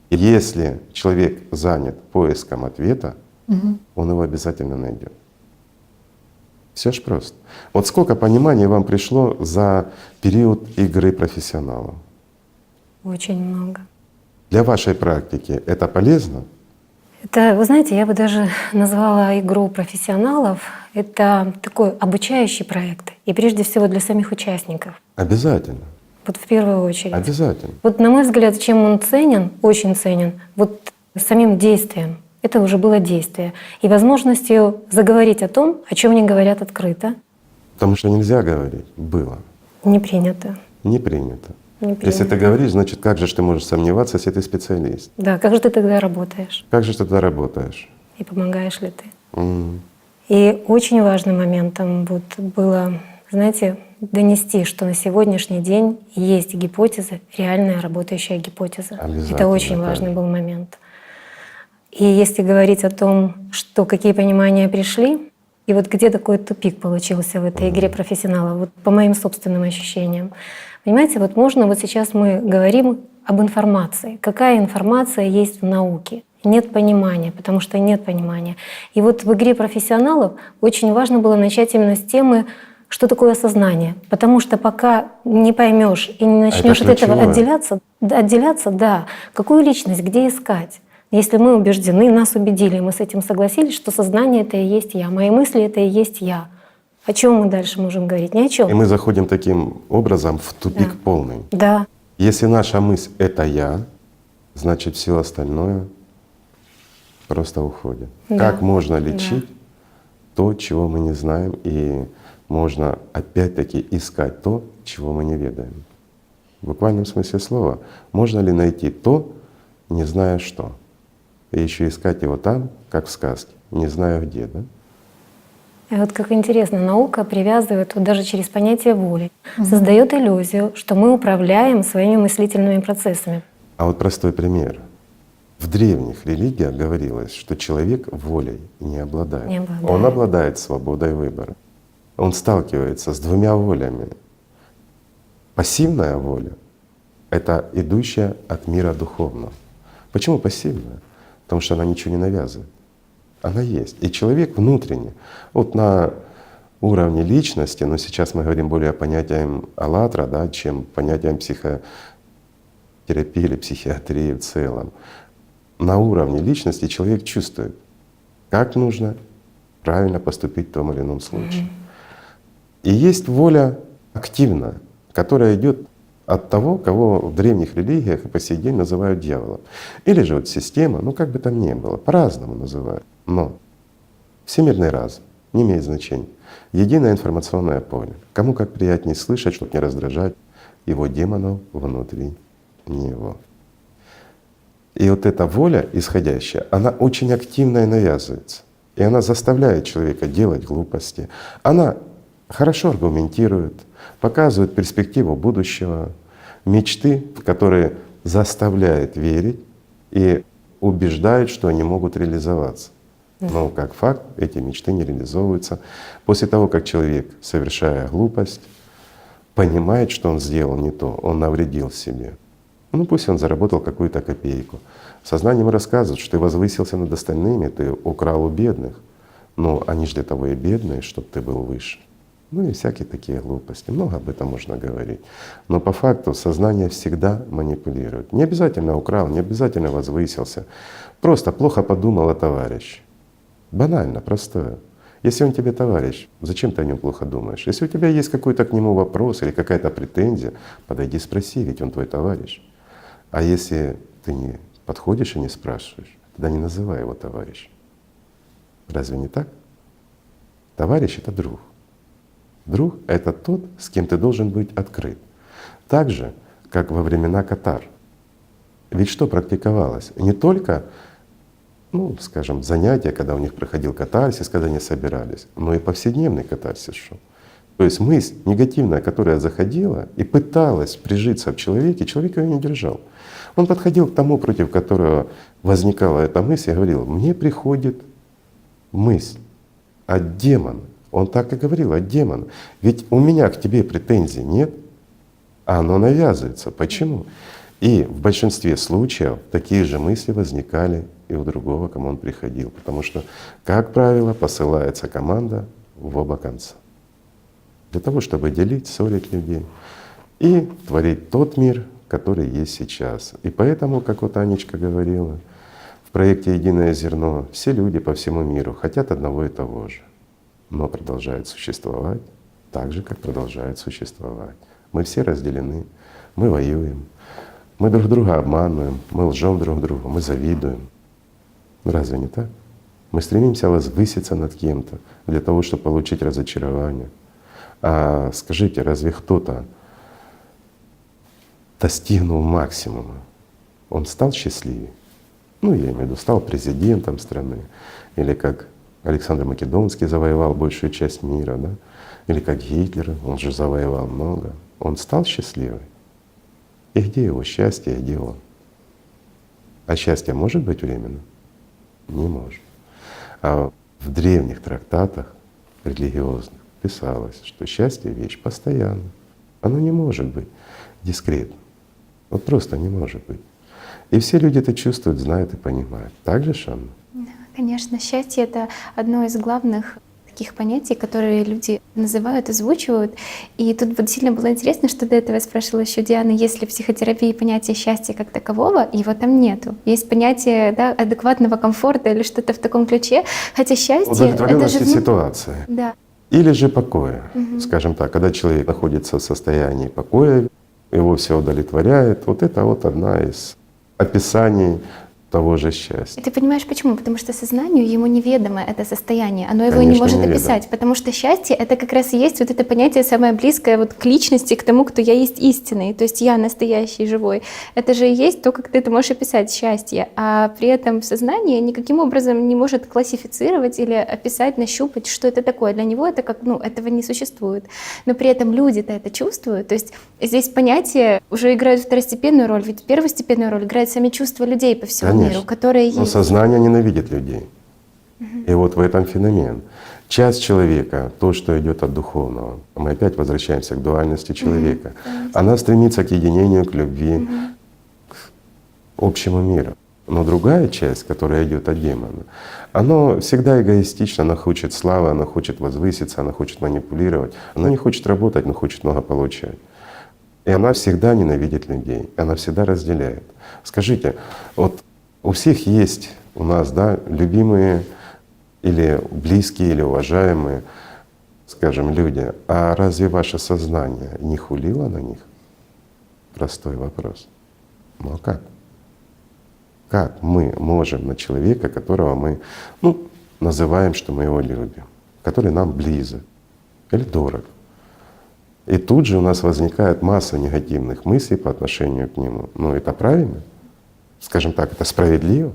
И если человек занят поиском ответа, он его обязательно найдет. Все ж просто. Вот сколько понимания вам пришло за период игры профессионалов? Очень много. Для вашей практики это полезно? Это, вы знаете, я бы даже назвала игру профессионалов. Это такой обучающий проект. И прежде всего для самих участников. Обязательно. Вот в первую очередь. Обязательно. Вот на мой взгляд, чем он ценен, очень ценен, вот самим действием. Это уже было действие. И возможностью заговорить о том, о чем не говорят открыто. Потому что нельзя говорить. Было. Не принято. Не принято. Не принято. Если ты говоришь, значит, как же ж ты можешь сомневаться, если ты специалист? Да, как же ты тогда работаешь? Как же ты тогда работаешь? И помогаешь ли ты? М. И очень важным моментом вот было, знаете, донести, что на сегодняшний день есть гипотеза, реальная работающая гипотеза. Обязательно, Это очень конечно. важный был момент. И если говорить о том, что какие понимания пришли, и вот где такой тупик получился в этой игре профессионала, вот по моим собственным ощущениям. Понимаете, вот можно, вот сейчас мы говорим об информации. Какая информация есть в науке? Нет понимания, потому что нет понимания. И вот в игре профессионалов очень важно было начать именно с темы, что такое сознание. Потому что пока не поймешь и не начнешь от этого ключевое. отделяться, да, какую личность, где искать? Если мы убеждены, нас убедили, мы с этим согласились, что сознание — это и есть я, мои мысли — это и есть я. О чем мы дальше можем говорить? Ни о чем. И мы заходим таким образом в тупик Да. полный. Да, Если наша мысль — это я, значит все остальное просто уходит. Да. Как можно лечить то, чего мы не знаем, и можно опять-таки искать то, чего мы не ведаем? В буквальном смысле слова. Можно ли найти то, не зная что? И еще искать его там, как в сказке, не знаю где, да? И вот как интересно, наука привязывает вот даже через понятие воли, создает иллюзию, что мы управляем своими мыслительными процессами. А вот простой пример. В древних религиях говорилось, что человек волей не обладает. Не обладает. Он обладает свободой выбора. Он сталкивается с двумя волями. Пассивная воля — это идущая от мира духовного. Почему пассивная? Потому что она ничего не навязывает. Она есть. И человек внутренне, вот на уровне личности, но сейчас мы говорим более понятием аллатра, да, чем понятием психотерапии или психиатрии в целом. На уровне личности человек чувствует, как нужно правильно поступить в том или ином случае. И есть воля активная, которая идет от того, кого в древних религиях и по сей день называют дьяволом. Или же вот система, ну как бы там ни было, по-разному называют. Но всемирный разум не имеет значения. Единое информационное поле. Кому как приятнее слышать, чтобы не раздражать его демонов внутри него. И вот эта воля исходящая, она очень активно и навязывается. И она заставляет человека делать глупости. Она хорошо аргументирует, показывает перспективу будущего, мечты, которые заставляют верить и убеждают, что они могут реализоваться. Но как факт, эти мечты не реализовываются после того, как человек, совершая глупость, понимает, что он сделал не то, он навредил себе. Ну пусть он заработал какую-то копейку. Сознанием рассказывает, что ты возвысился над остальными, ты украл у бедных. Но они же для того и бедные, чтобы ты был выше. Ну и всякие такие глупости. Много об этом можно говорить. Но по факту сознание всегда манипулирует. Не обязательно украл, не обязательно возвысился. Просто плохо подумал о товарище. Банально, простое. Если он тебе товарищ, зачем ты о нем плохо думаешь? Если у тебя есть какой-то к нему вопрос или какая-то претензия, подойди спроси, ведь он твой товарищ. А если ты не подходишь и не спрашиваешь, тогда не называй его товарищем. Разве не так? Товарищ — это друг. Друг — это тот, с кем ты должен быть открыт. Так же, как во времена катар. Ведь что практиковалось? Не только, ну, скажем, занятия, когда у них проходил катарсис, когда они собирались, но и повседневный катарсис шел. То есть мысль негативная, которая заходила и пыталась прижиться в человеке, человек ее не держал. Он подходил к тому, против которого возникала эта мысль, и говорил: мне приходит мысль от демона. Он так и говорил: от демона. Ведь у меня к тебе претензий нет, а оно навязывается. Почему? И в большинстве случаев такие же мысли возникали и у другого, к кому он приходил. Потому что, как правило, посылается команда в оба конца. Для того, чтобы делить, ссорить людей и творить тот мир, который есть сейчас. И поэтому, как вот Анечка говорила, в проекте «Единое зерно» все люди по всему миру хотят одного и того же, но продолжают существовать так же, как продолжают существовать. Мы все разделены, мы воюем, мы друг друга обманываем, мы лжем друг другу, мы завидуем. Разве не так? Мы стремимся возвыситься над кем-то для того, чтобы получить разочарование. А скажите, разве кто-то, достигнул максимума, он стал счастливее? Ну, я имею в виду, стал президентом страны, или как Александр Македонский завоевал большую часть мира, да? Или как Гитлер, он же завоевал много. Он стал счастливым. И где его счастье, и где он? А счастье может быть временным? Не может. А в древних трактатах религиозных писалось, что счастье — вещь постоянная. Оно не может быть дискретным. Вот просто не может быть. И все люди это чувствуют, знают и понимают. Так же, Шанна? Да, конечно, счастье — это одно из главных таких понятий, которые люди называют, озвучивают. И тут вот сильно было интересно, что до этого я спрашивала еще Дианы, есть ли в психотерапии понятие счастья как такового, его там нету. Есть понятие, да, адекватного комфорта или что-то в таком ключе, хотя счастье — это же Удовлетворенности ситуации. Да. Или же покоя, скажем так, когда человек находится в состоянии покоя, его все удовлетворяет. Вот это вот одна из описаний того же счастья. И ты понимаешь, почему? Потому что сознанию ему неведомо это состояние, оно его не Конечно, может неведомо. описать, потому что счастье — это как раз и есть вот это понятие самое близкое вот к личности, к тому, кто я есть истинный, то есть я настоящий, живой. Это же и есть то, как ты это можешь описать счастье, а при этом сознание никаким образом не может классифицировать или описать, нащупать, что это такое. Для него это как, ну, этого не существует. Но при этом люди-то это чувствуют, то есть здесь понятия уже играют второстепенную роль, ведь первостепенную роль играют сами чувства людей по всему Конечно. миру, которые Но есть. сознание ненавидит людей. И вот в этом феномен. Часть человека, то, что идет от духовного, мы опять возвращаемся к дуальности человека, она стремится к единению, к любви, к общему миру. Но другая часть, которая идет от демона, она всегда эгоистична, она хочет славы, она хочет возвыситься, она хочет манипулировать, она не хочет работать, но хочет много получать. И она всегда ненавидит людей, она всегда разделяет. Скажите, вот у всех есть у нас, да, любимые или близкие, или уважаемые, скажем, люди. А разве ваше сознание не хулило на них? Простой вопрос. Ну а как? Как мы можем на человека, которого мы, ну, называем, что мы его любим, который нам близок или дорог? И тут же у нас возникает масса негативных мыслей по отношению к нему. Ну это правильно? Скажем так, это справедливо?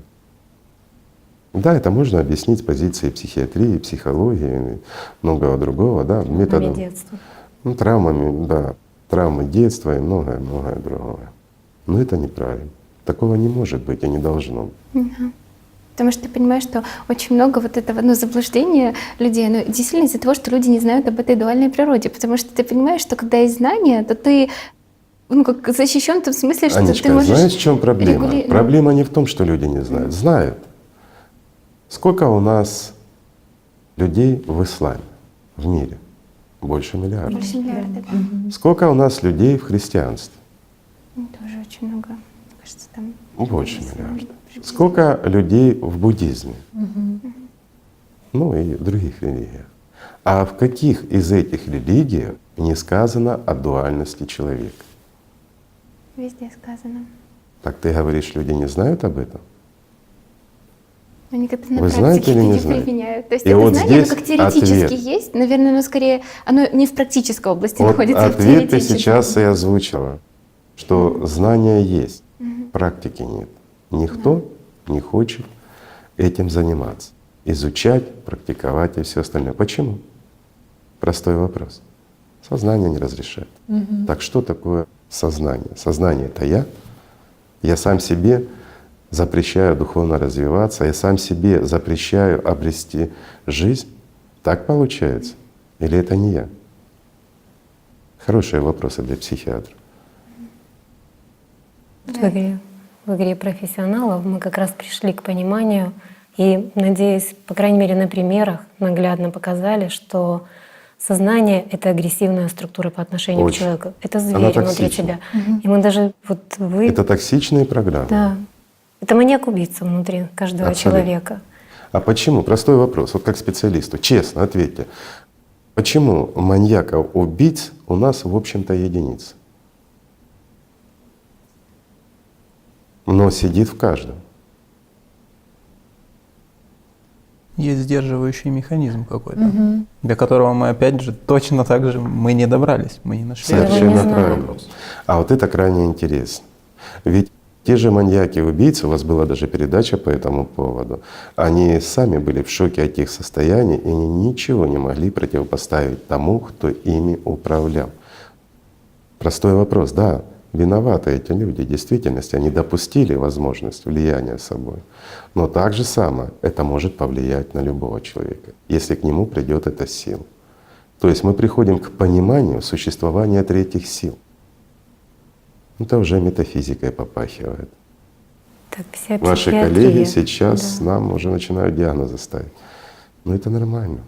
Да, это можно объяснить с позиции психиатрии, психологии, многого другого, да, методом, детства. ну, травмами, да, травмы детства и многое другое. Но это неправильно. Такого не может быть и не должно быть. Потому что ты понимаешь, что очень много вот этого, ну, заблуждения людей, ну, действительно из-за того, что люди не знают об этой дуальной природе. Потому что ты понимаешь, что когда есть знания, то ты, ну, как защищен в том смысле, что Анечка, ты можешь… знаешь, в чем проблема? регули- Проблема не в том, что люди не знают. Знают. Сколько у нас людей в исламе, в мире? Больше миллиарда. Больше миллиарда. Сколько у нас людей в христианстве? Ну, тоже очень много. Мне кажется, там… Больше миллиарда. Сколько людей в буддизме? Ну и в других религиях. А в каких из этих религиях не сказано о дуальности человека? Везде сказано. Так ты говоришь, люди не знают об этом? Но они как-то на Вы практике знаете или это не не знаете? применяют. То есть И это вот знание, оно здесь как теоретически ответ. есть, наверное, но скорее оно не в практической области Вот находится, а в ответ ты теоретической. сейчас и озвучила, что знания есть, практики нет. Никто не хочет этим заниматься, изучать, практиковать и все остальное. Почему? Простой вопрос. Сознание не разрешает. Так что такое сознание? Сознание — это я. Я сам себе запрещаю духовно развиваться, я сам себе запрещаю обрести жизнь. Так получается? Или это не я? Хорошие вопросы для психиатра. В игре профессионалов мы как раз пришли к пониманию и, надеюсь, по крайней мере на примерах наглядно показали, что сознание — это агрессивная структура по отношению к Очень. человеку. Это Она зверь внутри токсична. тебя. И мы даже, вот вы… Это токсичные программы. Да. Это маньяк-убийца внутри каждого Абсолютно. человека. А почему? Простой вопрос, вот как специалисту, честно ответьте. Почему маньяков-убийц у нас, в общем-то, единицы? Но сидит в каждом. Есть сдерживающий механизм какой-то, до которого мы опять же точно так же мы не добрались, мы не нашли. Я его не Совершенно знаю. правильно. А вот это крайне интересно. Ведь те же маньяки-убийцы, у вас была даже передача по этому поводу, они сами были в шоке от их состояний, и они ничего не могли противопоставить тому, кто ими управлял. Простой вопрос, да, виноваты эти люди, в действительности они допустили возможность влияния собой. Но так же самое это может повлиять на любого человека, если к нему придет эта сила. То есть мы приходим к пониманию существования третьих сил. Это уже метафизикой попахивает. Так, вся Ваши психиатрия. коллеги сейчас Да. нам уже начинают диагнозы ставить. Но это нормально.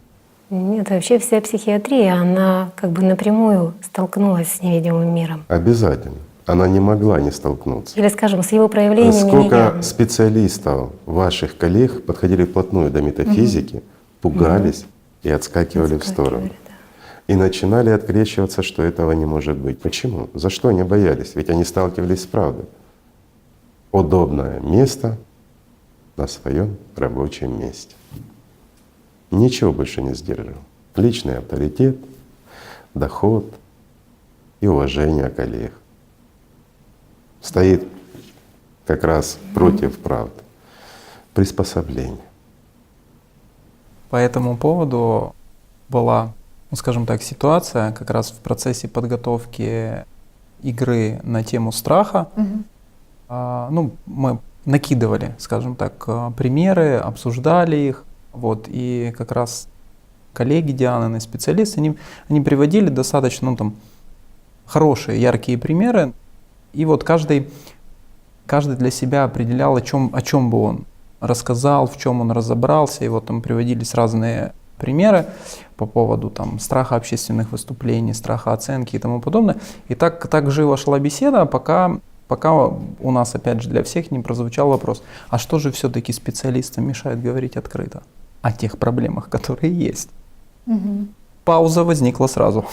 Нет, вообще вся психиатрия, она как бы напрямую столкнулась с невидимым миром. Обязательно. Она не могла не столкнуться. Или, скажем, с его проявлениями Сколько неявными. специалистов, ваших коллег, подходили вплотную до метафизики, пугались и отскакивали в сторону. Отскакивали, да. И начинали открещиваться, что этого не может быть. Почему? За что они боялись? Ведь они сталкивались с правдой. Удобное место, на своем рабочем месте. Ничего больше не сдерживал. Личный авторитет, доход и уважение коллег. Стоит как раз против правды. Приспособление. По этому поводу была, ну, скажем так, ситуация как раз в процессе подготовки игры на тему страха. Ну, мы накидывали, скажем так, примеры, обсуждали их. Вот, и как раз коллеги Дианы, специалисты, они приводили достаточно, ну, там, хорошие, яркие примеры. И вот каждый для себя определял, о чем бы он рассказал, в чем он разобрался. И вот там приводились разные примеры по поводу там страха общественных выступлений, страха оценки и тому подобное. И так живо шла беседа, пока у нас, опять же, для всех не прозвучал вопрос: а что же все-таки специалистам мешает говорить открыто о тех проблемах, которые есть? Пауза возникла сразу.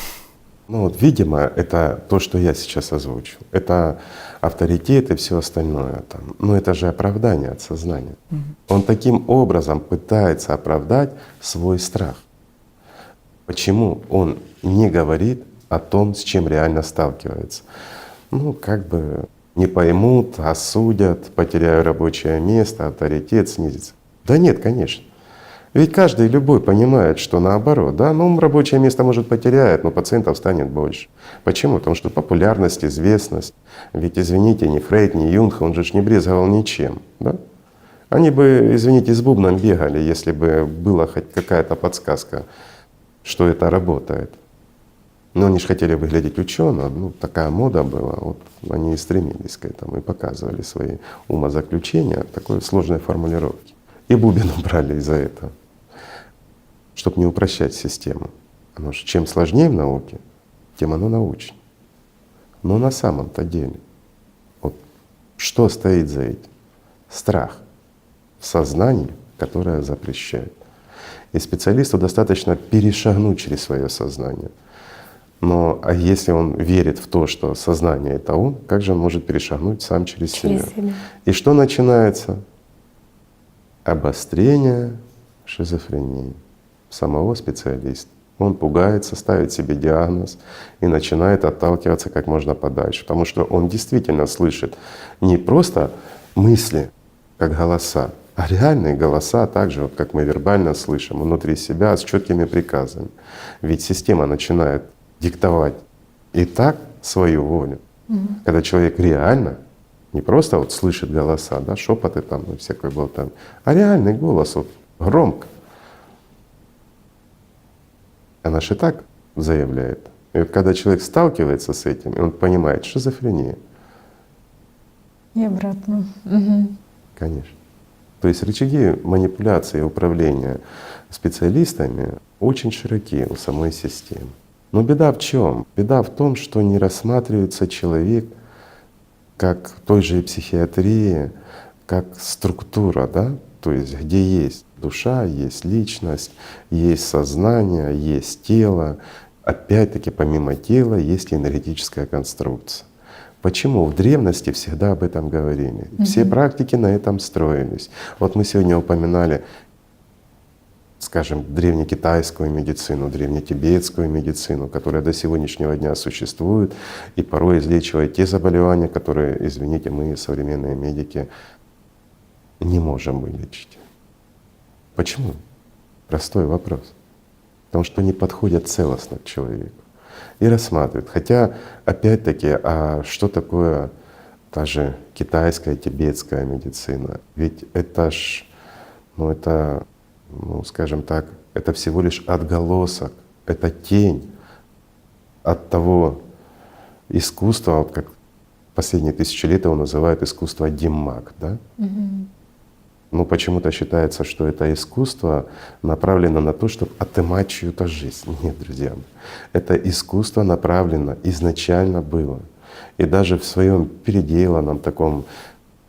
Ну вот, видимо, это то, что я сейчас озвучил. Это авторитет и все остальное. Там. Но это же оправдание от сознания. Он таким образом пытается оправдать свой страх. Почему он не говорит о том, с чем реально сталкивается? Ну, как бы не поймут, осудят, потеряю рабочее место, авторитет снизится. Да нет, конечно. Ведь каждый, любой понимает, что наоборот, да, ну рабочее место может потеряет, но пациентов станет больше. Почему? Потому что популярность, известность. Ведь, извините, ни Фрейд, ни Юнг, он же не брезговал ничем, да? Они бы, извините, с бубном бегали, если бы была хоть какая-то подсказка, что это работает. Но они же хотели выглядеть ученым, ну такая мода была, вот они и стремились к этому, и показывали свои умозаключения в такой сложной формулировке. И бубен убрали из-за этого, чтобы не упрощать систему. Потому что чем сложнее в науке, тем оно научнее. Но на самом-то деле, вот что стоит за этим? Страх в сознании, которое запрещает. И специалисту достаточно перешагнуть через свое сознание. Но а если он верит в то, что сознание — это он, как же он может перешагнуть сам через себя? И что начинается? Обострение шизофрении самого специалиста. Он пугается, ставит себе диагноз и начинает отталкиваться как можно подальше, потому что он действительно слышит не просто мысли, как голоса, а реальные голоса, так же, вот как мы вербально слышим, внутри себя с четкими приказами. Ведь система начинает диктовать и так свою волю, когда человек реально не просто вот слышит голоса, да, шепоты там и всякое болтание, а реальный голос, вот громко. Она же и так заявляет. И вот когда человек сталкивается с этим, и он понимает, шизофрения. И обратно. Конечно. То есть рычаги манипуляции и управления специалистами очень широки у самой системы. Но беда в чем? Беда в том, что не рассматривается человек как в той же психиатрии, как структура, да? То есть где есть душа, есть личность, есть сознание, есть тело. Опять-таки помимо тела есть энергетическая конструкция. Почему? В древности всегда об этом говорили. Все практики на этом строились. Вот мы сегодня упоминали, скажем, древнекитайскую медицину, древнетибетскую медицину, которая до сегодняшнего дня существует и порой излечивает те заболевания, которые, извините, мы, современные медики, не можем вылечить. Почему? Простой вопрос. Потому что не подходят целостно к человеку и рассматривают. Хотя, опять-таки, а что такое та же китайская, тибетская медицина? Ведь это ж, скажем так, это всего лишь отголосок, это тень от того искусства, вот как последние 1000 лет его называют искусство Диммак, да? Но почему-то считается, что это искусство направлено на то, чтобы отымать чью-то жизнь. Нет, друзья, это искусство направлено изначально было. И даже в своем переделанном таком,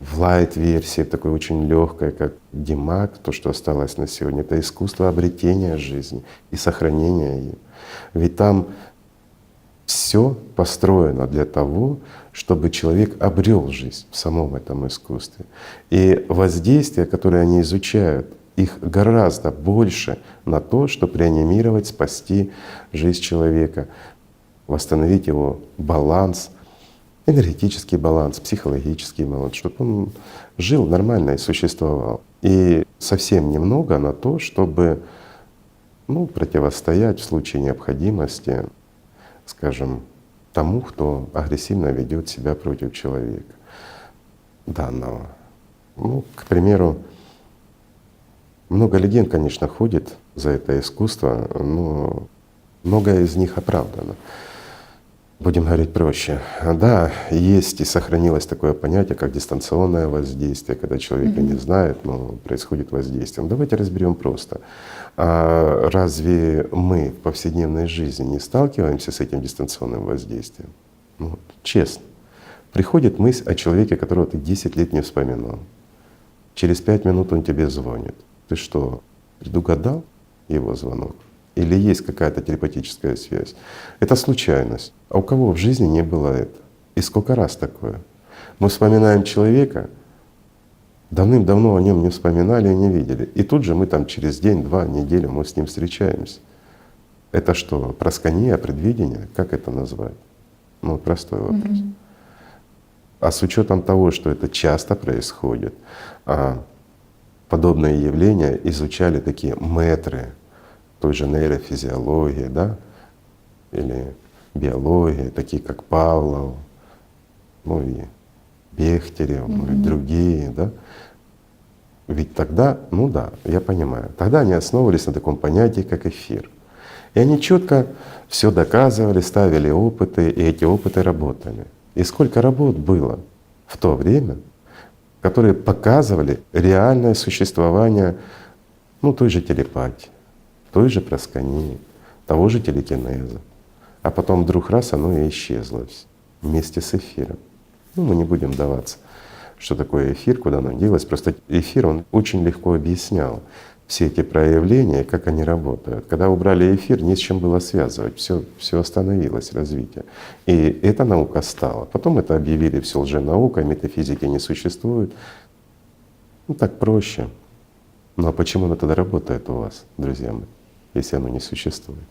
в лайт-версии, такой очень легкой, как Диммак, то, что осталось на сегодня, это искусство обретения жизни и сохранения ее. Ведь там все построено для того, чтобы человек обрел жизнь в самом этом искусстве. И воздействия, которые они изучают, их гораздо больше на то, чтобы реанимировать, спасти жизнь человека, восстановить его баланс, энергетический баланс, психологический баланс, чтобы он жил нормально и существовал. И совсем немного на то, чтобы противостоять в случае необходимости, скажем, тому, кто агрессивно ведет себя против человека данного. К примеру, много легенд, конечно, ходит за это искусство, но многое из них оправдано. Будем говорить проще. Да, есть и сохранилось такое понятие, как дистанционное воздействие, когда человек и не знает, но происходит воздействие. Давайте разберем просто. А разве мы в повседневной жизни не сталкиваемся с этим дистанционным воздействием? Честно. Приходит мысль о человеке, которого ты 10 лет не вспоминал. Через 5 минут он тебе звонит. Ты что, предугадал его звонок? Или есть какая-то телепатическая связь? Это случайность. А у кого в жизни не было это? И сколько раз такое? Мы вспоминаем человека, давным-давно о нем не вспоминали и не видели. И тут же мы там через день, 2, неделю мы с ним встречаемся. Это что, проскания, предвидение? Как это назвать? Простой вопрос. А с учетом того, что это часто происходит, подобные явления изучали такие мэтры той же нейрофизиологии, да, или биологии, такие как Павлов, и Бехтерев, и другие, да. Ведь тогда, я понимаю, тогда они основывались на таком понятии, как эфир. И они четко все доказывали, ставили опыты, и эти опыты работали. И сколько работ было в то время, которые показывали реальное существование той же телепатии, той же проскании, того же телекинеза. А потом вдруг раз оно и исчезло вместе с эфиром. Мы не будем вдаваться, что такое эфир, куда оно делось. Просто эфир, он очень легко объяснял все эти проявления, как они работают. Когда убрали эфир, не с чем было связывать, все остановилось, развитие. И эта наука стала. Потом это объявили все лженаукой, метафизики не существует. Так проще. А почему оно тогда работает у вас, друзья мои, если оно не существует?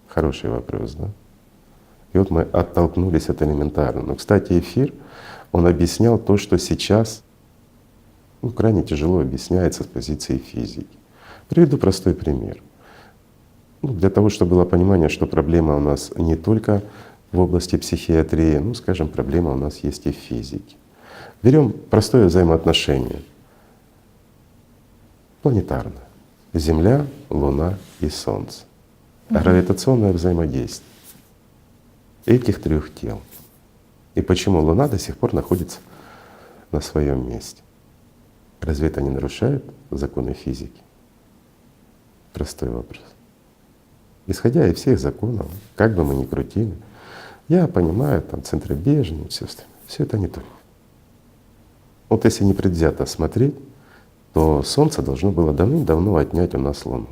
Хороший вопрос, да? И вот мы оттолкнулись от элементарного. Но, кстати, эфир, он объяснял то, что сейчас крайне тяжело объясняется с позиции физики. Приведу простой пример. Для того, чтобы было понимание, что проблема у нас не только в области психиатрии, скажем, проблема у нас есть и в физике. Берем простое взаимоотношение планетарное. Земля, Луна и Солнце. Гравитационное взаимодействие этих 3 тел. И почему Луна до сих пор находится на своем месте? Разве это не нарушает законы физики? Простой вопрос. Исходя из всех законов, как бы мы ни крутили, я понимаю, центробежные, все это не то. Если непредвзято смотреть, то Солнце должно было давным-давно отнять у нас Луну.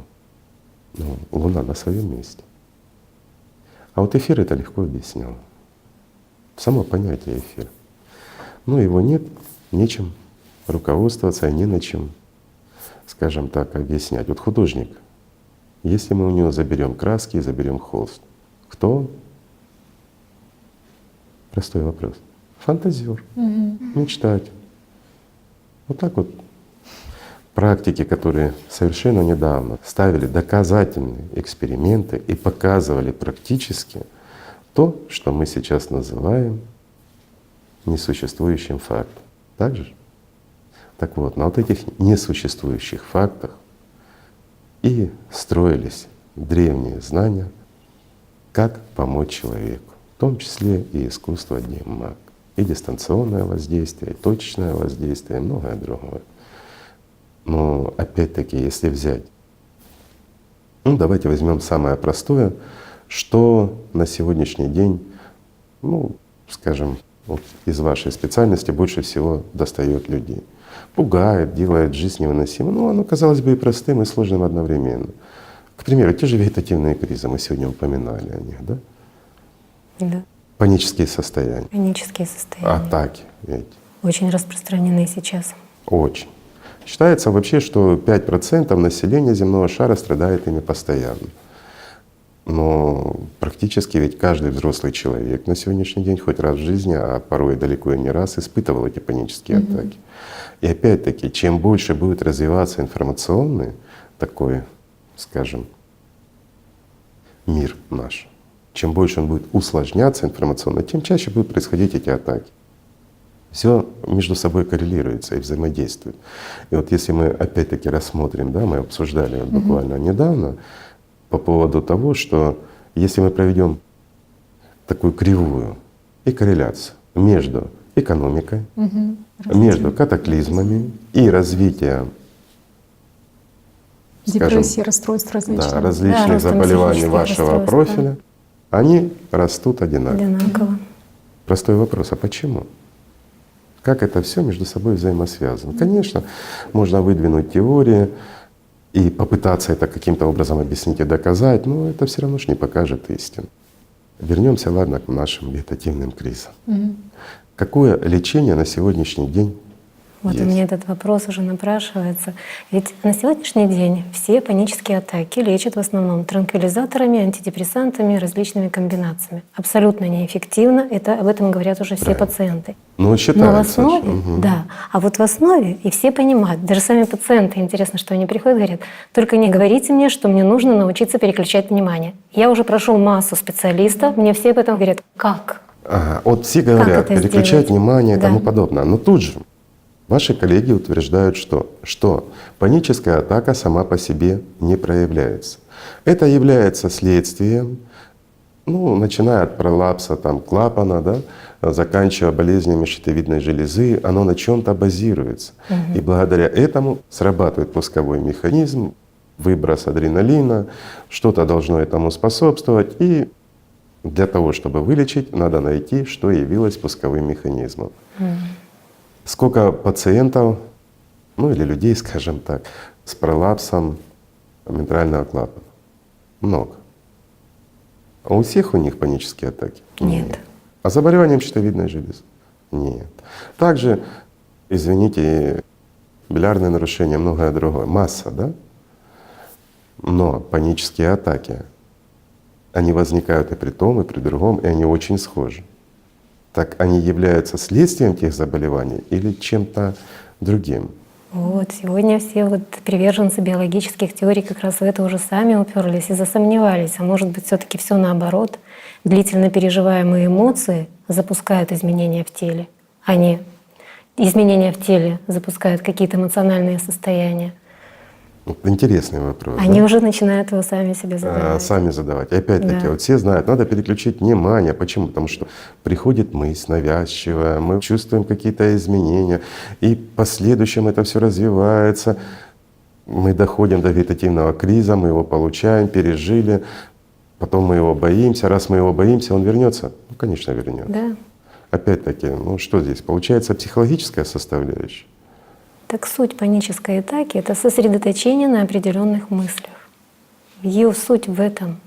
Но Луна на своем месте. А эфир это легко объяснял. Само понятие эфира. Его нет, нечем руководствоваться, не на чем, скажем так, объяснять. Художник, если мы у него заберем краски и заберем холст, кто он? Простой вопрос. Фантазер, мечтатель. Так практики, которые совершенно недавно ставили доказательные эксперименты и показывали практически то, что мы сейчас называем несуществующим фактом. Так же? Так вот, на этих несуществующих фактах и строились древние знания, как помочь человеку, в том числе и искусство Диммак, и дистанционное воздействие, и точечное воздействие, и многое другое. Но опять-таки, если взять, давайте возьмем самое простое, что на сегодняшний день, скажем, из вашей специальности больше всего достает людей. Пугает, делает жизнь невыносимой. Оно, казалось бы, и простым, и сложным одновременно. К примеру, те же вегетативные кризы, мы сегодня упоминали о них, да? Да. Панические состояния, Панические состояния. атаки ведь. Очень распространены сейчас. Очень. Считается вообще, что 5% населения земного шара страдает ими постоянно. Но практически ведь каждый взрослый человек на сегодняшний день хоть раз в жизни, а порой далеко и не раз, испытывал эти панические атаки. И опять-таки, чем больше будет развиваться информационный такой, скажем, мир наш, чем больше он будет усложняться информационно, тем чаще будут происходить эти атаки. Все между собой коррелируется и взаимодействует. И вот если мы опять-таки рассмотрим, да, мы обсуждали вот буквально недавно по поводу того, что если мы проведем такую кривую и корреляцию между экономикой, между катаклизмами и развитием, скажем, Депрессии, расстройств различных. да, различных ростом заболеваний психических вашего расстройств, профиля, они растут одинаково. Одинаково. Простой вопрос: а почему? Как это все между собой взаимосвязано? Конечно, можно выдвинуть теории и попытаться это каким-то образом объяснить и доказать, но это все равно ж не покажет истину. Вернемся, ладно, к нашим вегетативным кризисам. Какое лечение на сегодняшний день Вот есть? у меня этот вопрос уже напрашивается. Ведь на сегодняшний день все панические атаки лечат в основном транквилизаторами, антидепрессантами, различными комбинациями. Абсолютно неэффективно, об этом говорят уже все Правильно. пациенты. Ну, Но в считается, основе, что- да, а вот в основе, и все понимают, даже сами пациенты, интересно, что они приходят, говорят: только не говорите мне, что мне нужно научиться переключать внимание. Я уже прошел массу специалистов, мне все об этом говорят. Как? Ага, вот все говорят, это переключать сделать? внимание и Да. тому подобное. Но тут же ваши коллеги утверждают, что паническая атака сама по себе не проявляется. Это является следствием, начиная от пролапса клапана, да, заканчивая болезнями щитовидной железы, оно на чем-то базируется. И благодаря этому срабатывает пусковой механизм, выброс адреналина, что-то должно этому способствовать. И для того, чтобы вылечить, надо найти, что явилось пусковым механизмом. Сколько пациентов, или людей, скажем так, с пролапсом ментрального клапана? Много. А у всех у них панические атаки? Нет. А заболеванием щитовидной железы? Нет. Также, извините, билиарные нарушения, многое другое. Масса, да? Но панические атаки, они возникают и при том, и при другом, и они очень схожи. Так они являются следствием тех заболеваний или чем-то другим? Вот, сегодня все приверженцы биологических теорий как раз в это уже сами уперлись и засомневались. А может быть, все-таки все наоборот? Длительно переживаемые эмоции запускают изменения в теле, а не изменения в теле запускают какие-то эмоциональные состояния. Вот интересный вопрос. Они да? уже начинают его сами себе задавать. Сами задавать. И опять-таки, Да. вот все знают, надо переключить внимание. Почему? Потому что приходит мысль навязчивая, мы чувствуем какие-то изменения, и в последующем это все развивается. Мы доходим до вегетативного криза, мы его получаем, пережили, потом мы его боимся. Раз мы его боимся, он вернется? Ну, конечно, вернется. Да. Опять-таки, что здесь? Получается психологическая составляющая. Так суть панической атаки — это сосредоточение на определенных мыслях. Ее суть в этом.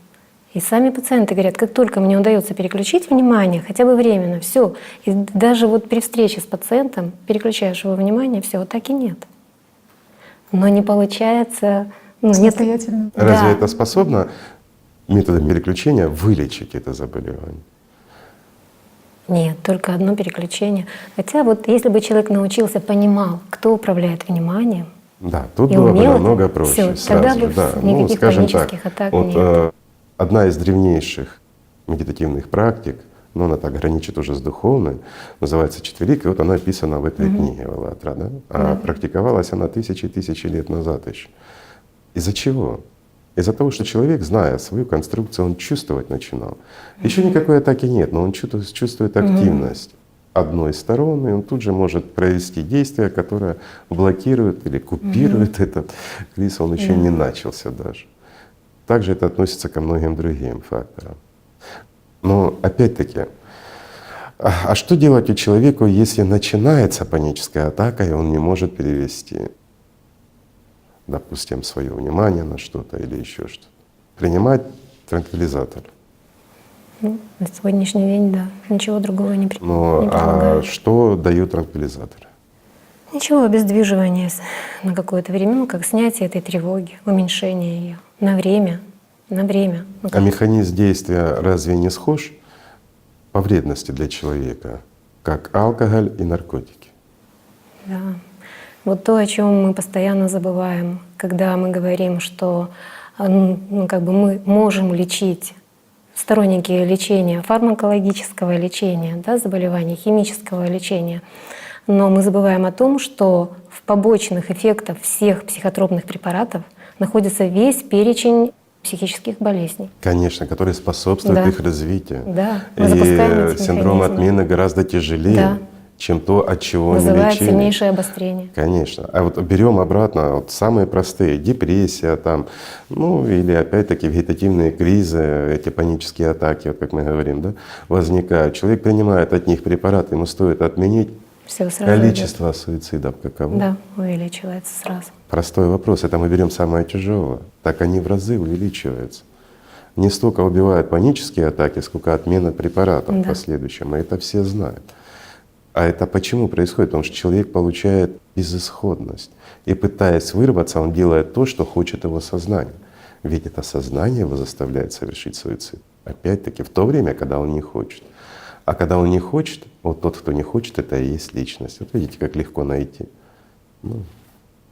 И сами пациенты говорят: как только мне удается переключить внимание, хотя бы временно, все. И даже при встрече с пациентом переключаешь его внимание, все, атаки нет. Но не получается. Нет. Самостоятельно. Разве Да. это способно методом переключения вылечить это заболевание? Нет, только одно переключение. Хотя если бы человек научился, понимал, кто управляет вниманием, Да, тут И было бы умело, намного проще. всё, тогда сразу бы же, да. никаких Скажем так, панических атак вот, нет. одна из древнейших медитативных практик, но она так граничит уже с духовной, называется четверика, и вот она описана в этой книге «АЛЛАТРА». Да? А практиковалась она тысячи лет назад еще. Из-за чего? Из-за того, что человек, зная свою конструкцию, он чувствовать начинал. Еще никакой атаки нет, но он чувствует активность одной стороны, и он тут же может провести действие, которое блокирует или купирует этот кризис, он еще не начался даже. Также это относится ко многим другим факторам. Но опять-таки, а что делать у человека, если начинается паническая атака, и он не может перевести, допустим, свое внимание на что-то или еще что-то? Принимать транквилизатор. Ну, на сегодняшний день, да, ничего другого не Ну, а предлагаю. что дают транквилизаторы? Ничего, обездвиживание на какое-то время, ну, как снятие этой тревоги, уменьшение ее на время, на время. Ну, А как- механизм действия разве не схож по вредности для человека, как алкоголь и наркотики? Да. Вот то, о чем мы постоянно забываем, когда мы говорим, что ну, как бы мы можем лечить, сторонники лечения, фармакологического лечения, да, заболеваний, химического лечения, но мы забываем о том, что в побочных эффектах всех психотропных препаратов находится весь перечень психических болезней. Конечно, которые способствуют Да. их развитию. Да, мы запускаем И эти синдром механизмы. отмены гораздо тяжелее, Да. чем то, от чего они Вызывает лечили. сильнейшее обострение. Конечно. А вот берем обратно вот самые простые: депрессия, там, ну или опять-таки вегетативные кризы, эти панические атаки, вот как мы говорим, да, возникают. Человек принимает от них препараты, ему стоит отменить. Все сразу Количество суицидов каково? идет. Да, увеличивается сразу. Простой вопрос. Это мы берем самое тяжелое. Так они в разы увеличиваются. Не столько убивают панические атаки, сколько отмена препаратов в Да. последующем. И это все знают. А это почему происходит? Потому что человек получает безысходность. И пытаясь вырваться, он делает то, что хочет его сознание. Ведь это сознание его заставляет совершить суицид. Опять-таки в то время, когда он не хочет. А когда он не хочет, вот тот, кто не хочет, это и есть личность. Вот видите, как легко найти. Ну,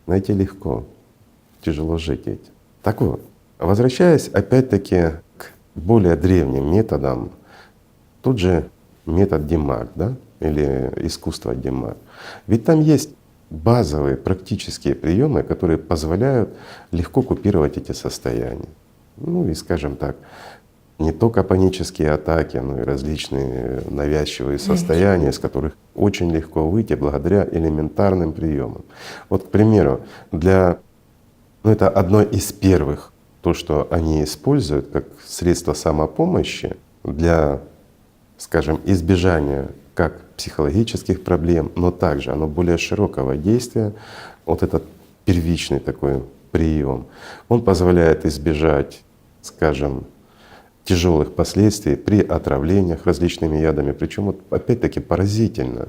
найти легко, тяжело жить этим. Так вот, возвращаясь опять-таки к более древним методам, тот же метод Димак, да, или искусство Димак. Ведь там есть базовые практические приемы, которые позволяют легко купировать эти состояния. Ну и, скажем так, не только панические атаки, но и различные навязчивые состояния, из которых очень легко выйти благодаря элементарным приемам. Вот, к примеру, ну это одно из первых, то, что они используют как средство самопомощи для, скажем, избежания как психологических проблем, но также оно более широкого действия. Вот этот первичный такой прием, он позволяет избежать, скажем, тяжелых последствий при отравлениях различными ядами. Причем вот опять-таки поразительно.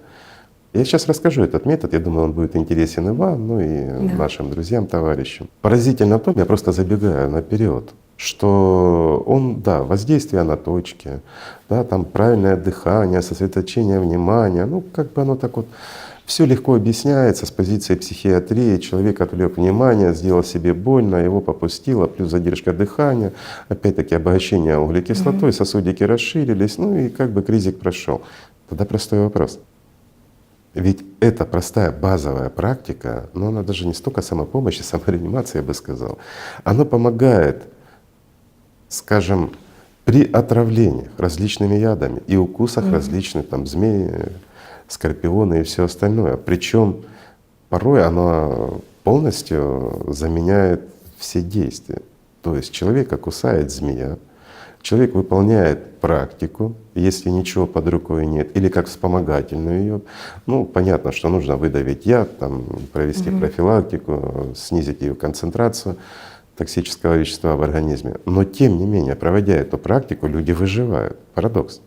Я сейчас расскажу этот метод, я думаю, он будет интересен и вам, ну и нашим друзьям, товарищам. Поразительно в том, я просто забегаю наперед, что он, да, воздействие на точки, да, там правильное дыхание, сосредоточение внимания, ну как бы оно так вот все легко объясняется с позиции психиатрии. Человек отвлек внимание, сделал себе больно, его попустило, плюс задержка дыхания, опять-таки обогащение углекислотой, сосудики расширились, ну и как бы кризик прошел. Тогда простой вопрос. Ведь эта простая базовая практика, но она даже не столько самопомощи, самореанимация, я бы сказал, она помогает, скажем, при отравлениях различными ядами и укусах различных там змей, скорпионы и все остальное. Причем порой оно полностью заменяет все действия. То есть человека кусает змея, человек выполняет практику, если ничего под рукой нет, или как вспомогательную ее. Ну, понятно, что нужно выдавить яд, там, провести профилактику, снизить ее концентрацию токсического вещества в организме. Но тем не менее, проводя эту практику, люди выживают. Парадокс.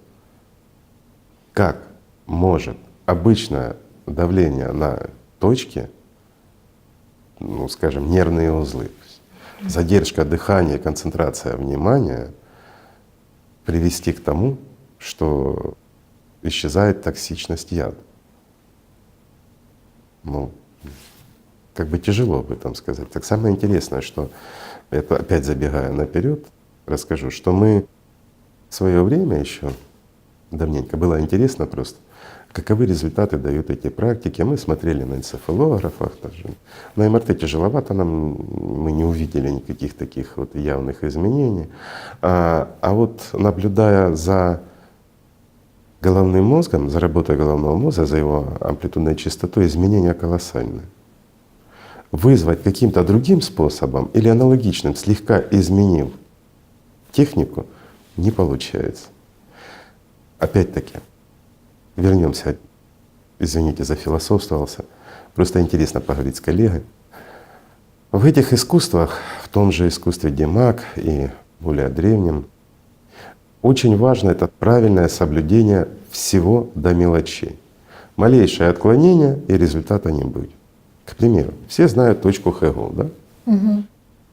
Как может обычное давление на точки, ну, скажем, нервные узлы, задержка дыхания и концентрация внимания привести к тому, что исчезает токсичность яда? Ну, как бы тяжело об этом сказать. Так самое интересное, что, это опять забегая наперед, расскажу, что мы в свое время еще давненько, было интересно просто, каковы результаты дают эти практики. Мы смотрели на энцефалографах, даже на МРТ тяжеловато нам, мы не увидели никаких таких вот явных изменений. А вот наблюдая за головным мозгом, за работой головного мозга, за его амплитудной частотой, изменения колоссальные. Вызвать каким-то другим способом или аналогичным, слегка изменив технику, не получается. Опять-таки, вернемся, извините, зафилософствовался, просто интересно поговорить с коллегой. В этих искусствах, в том же искусстве Димак и более древнем, Очень важно — это правильное соблюдение всего до мелочей. Малейшее отклонение — и результата не будет. К примеру, все знают точку Хэгу, да?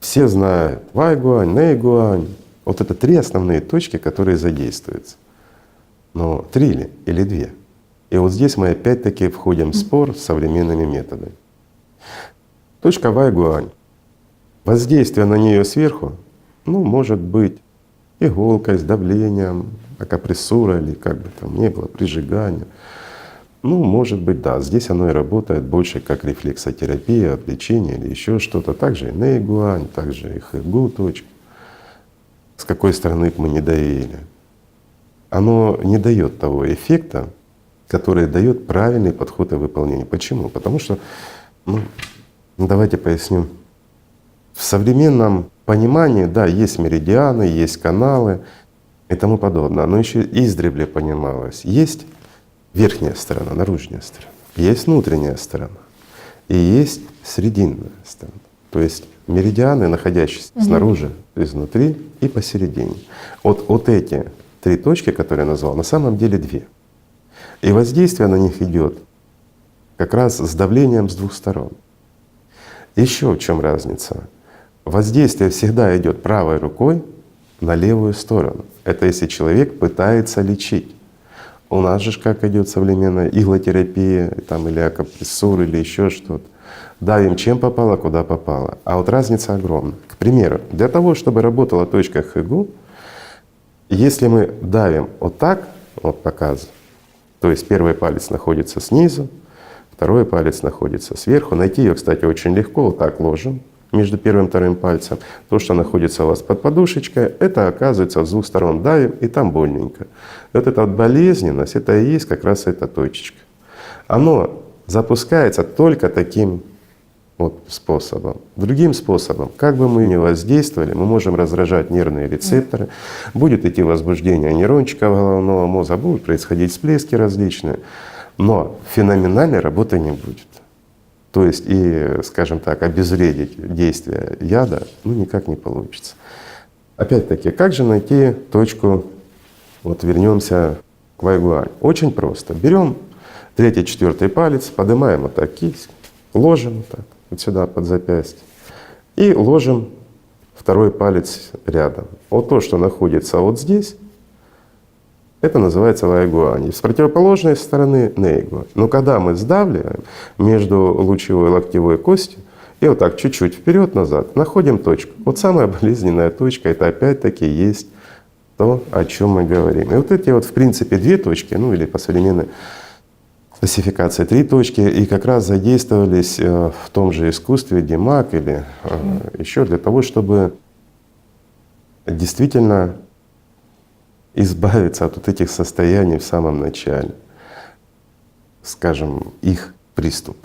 Все знают Вайгуань, Нэйгуань. Вот это 3 основные точки, которые задействуются. Но 3 ли или 2? И вот здесь мы опять-таки входим в спор с современными методами. Точка Вайгуань. Воздействие на нее сверху, ну, может быть иголкой, с давлением, акупрессура или как бы там ни было, прижигание. Ну, может быть, да, здесь оно и работает больше как рефлексотерапия, отвлечение или еще что-то. Также и Нэйгуань, также и Хэгу точка. С какой стороны бы мы не доверили. Оно не дает того эффекта, который дает правильный подход и выполнение. Почему? Потому что, давайте поясню. В современном понимании, да, есть меридианы, есть каналы и тому подобное. Оно еще издревле понималось. Есть верхняя сторона, наружная сторона, есть внутренняя сторона и есть срединная сторона. То есть меридианы, находящиеся снаружи, изнутри и посередине. Вот эти 3 точки, которые я назвал, на самом деле 2. И воздействие на них идет как раз с давлением с 2 сторон. Еще в чем разница? Воздействие всегда идет правой рукой на левую сторону. Это если человек пытается лечить. У нас же как идет современная иглотерапия, там, или акупрессура, или еще что-то. Давим чем попало, куда попало. А вот разница огромна. К примеру, для того, чтобы работала точка Хэгу, если мы давим вот так, вот показываю, то есть первый палец находится снизу, второй палец находится сверху. Найти ее, кстати, очень легко. Вот так ложим между первым и вторым пальцем. То, что находится у вас под подушечкой, это оказывается с 2 сторон давим, и там больненько. Вот эта вот болезненность, это и есть как раз эта точечка. Оно запускается только таким вот способом. Другим способом, как бы мы ни воздействовали, мы можем раздражать нервные рецепторы, будет идти возбуждение нейрончиков головного мозга, будут происходить всплески различные, но феноменальной работы не будет. То есть и, скажем так, обезвредить действие яда никак не получится. Опять-таки, как же найти точку, вот вернемся к Вайгуань. Очень просто. Берем 3-й, 4-й палец, поднимаем вот так кисть, ложим вот так, вот сюда под запястье, и ложим 2-й палец рядом. Вот то, что находится вот здесь, это называется Вайгуань. С противоположной стороны Нэйгуань. Но когда мы сдавливаем между лучевой и локтевой костью и вот так чуть-чуть вперед-назад находим точку. Вот самая болезненная точка — это опять-таки есть то, о чем мы говорим. И вот эти вот в принципе 2 точки, или по современной классификации 3 точки, и как раз задействовались в том же искусстве Димак или еще для того, чтобы действительно избавиться от вот этих состояний в самом начале, скажем, их приступ.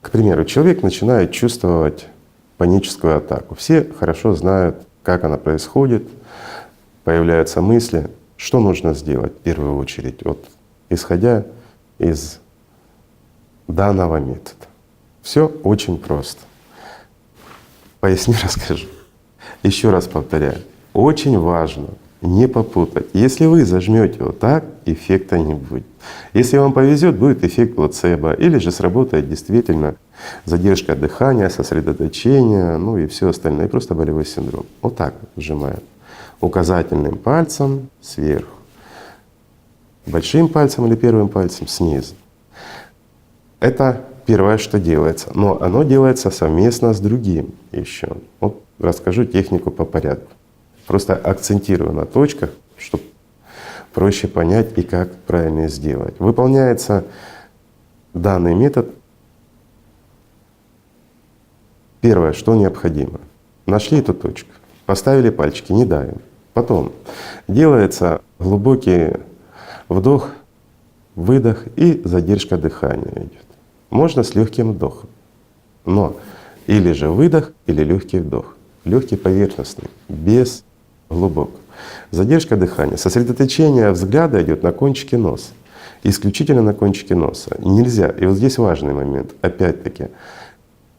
К примеру, человек начинает чувствовать паническую атаку. Все хорошо знают, как она происходит, появляются мысли, что нужно сделать в первую очередь, вот, исходя из данного метода. Все очень просто. Поясни, расскажу. Еще раз повторяю, очень важно не попутать. Если вы зажмете вот так, эффекта не будет. Если вам повезет, будет эффект плацебо, или же сработает действительно задержка дыхания, сосредоточение, и все остальное, и просто болевой синдром. Вот так сжимаем. Указательным пальцем сверху, большим пальцем или первым пальцем снизу. Это первое, что делается, но оно делается совместно с другим еще. Вот расскажу технику по порядку. Просто акцентирую на точках, чтобы проще понять и как правильно сделать. Выполняется данный метод. Первое, что необходимо. Нашли эту точку, поставили пальчики, не давим. Потом делается глубокий вдох, выдох и задержка дыхания идет. Можно с легким вдохом, но или же выдох, или легкий вдох. Легкий поверхностный, без глубокого. Задержка дыхания. Сосредоточение взгляда идет на кончике носа. Исключительно на кончике носа. Нельзя, и вот здесь важный момент, опять-таки,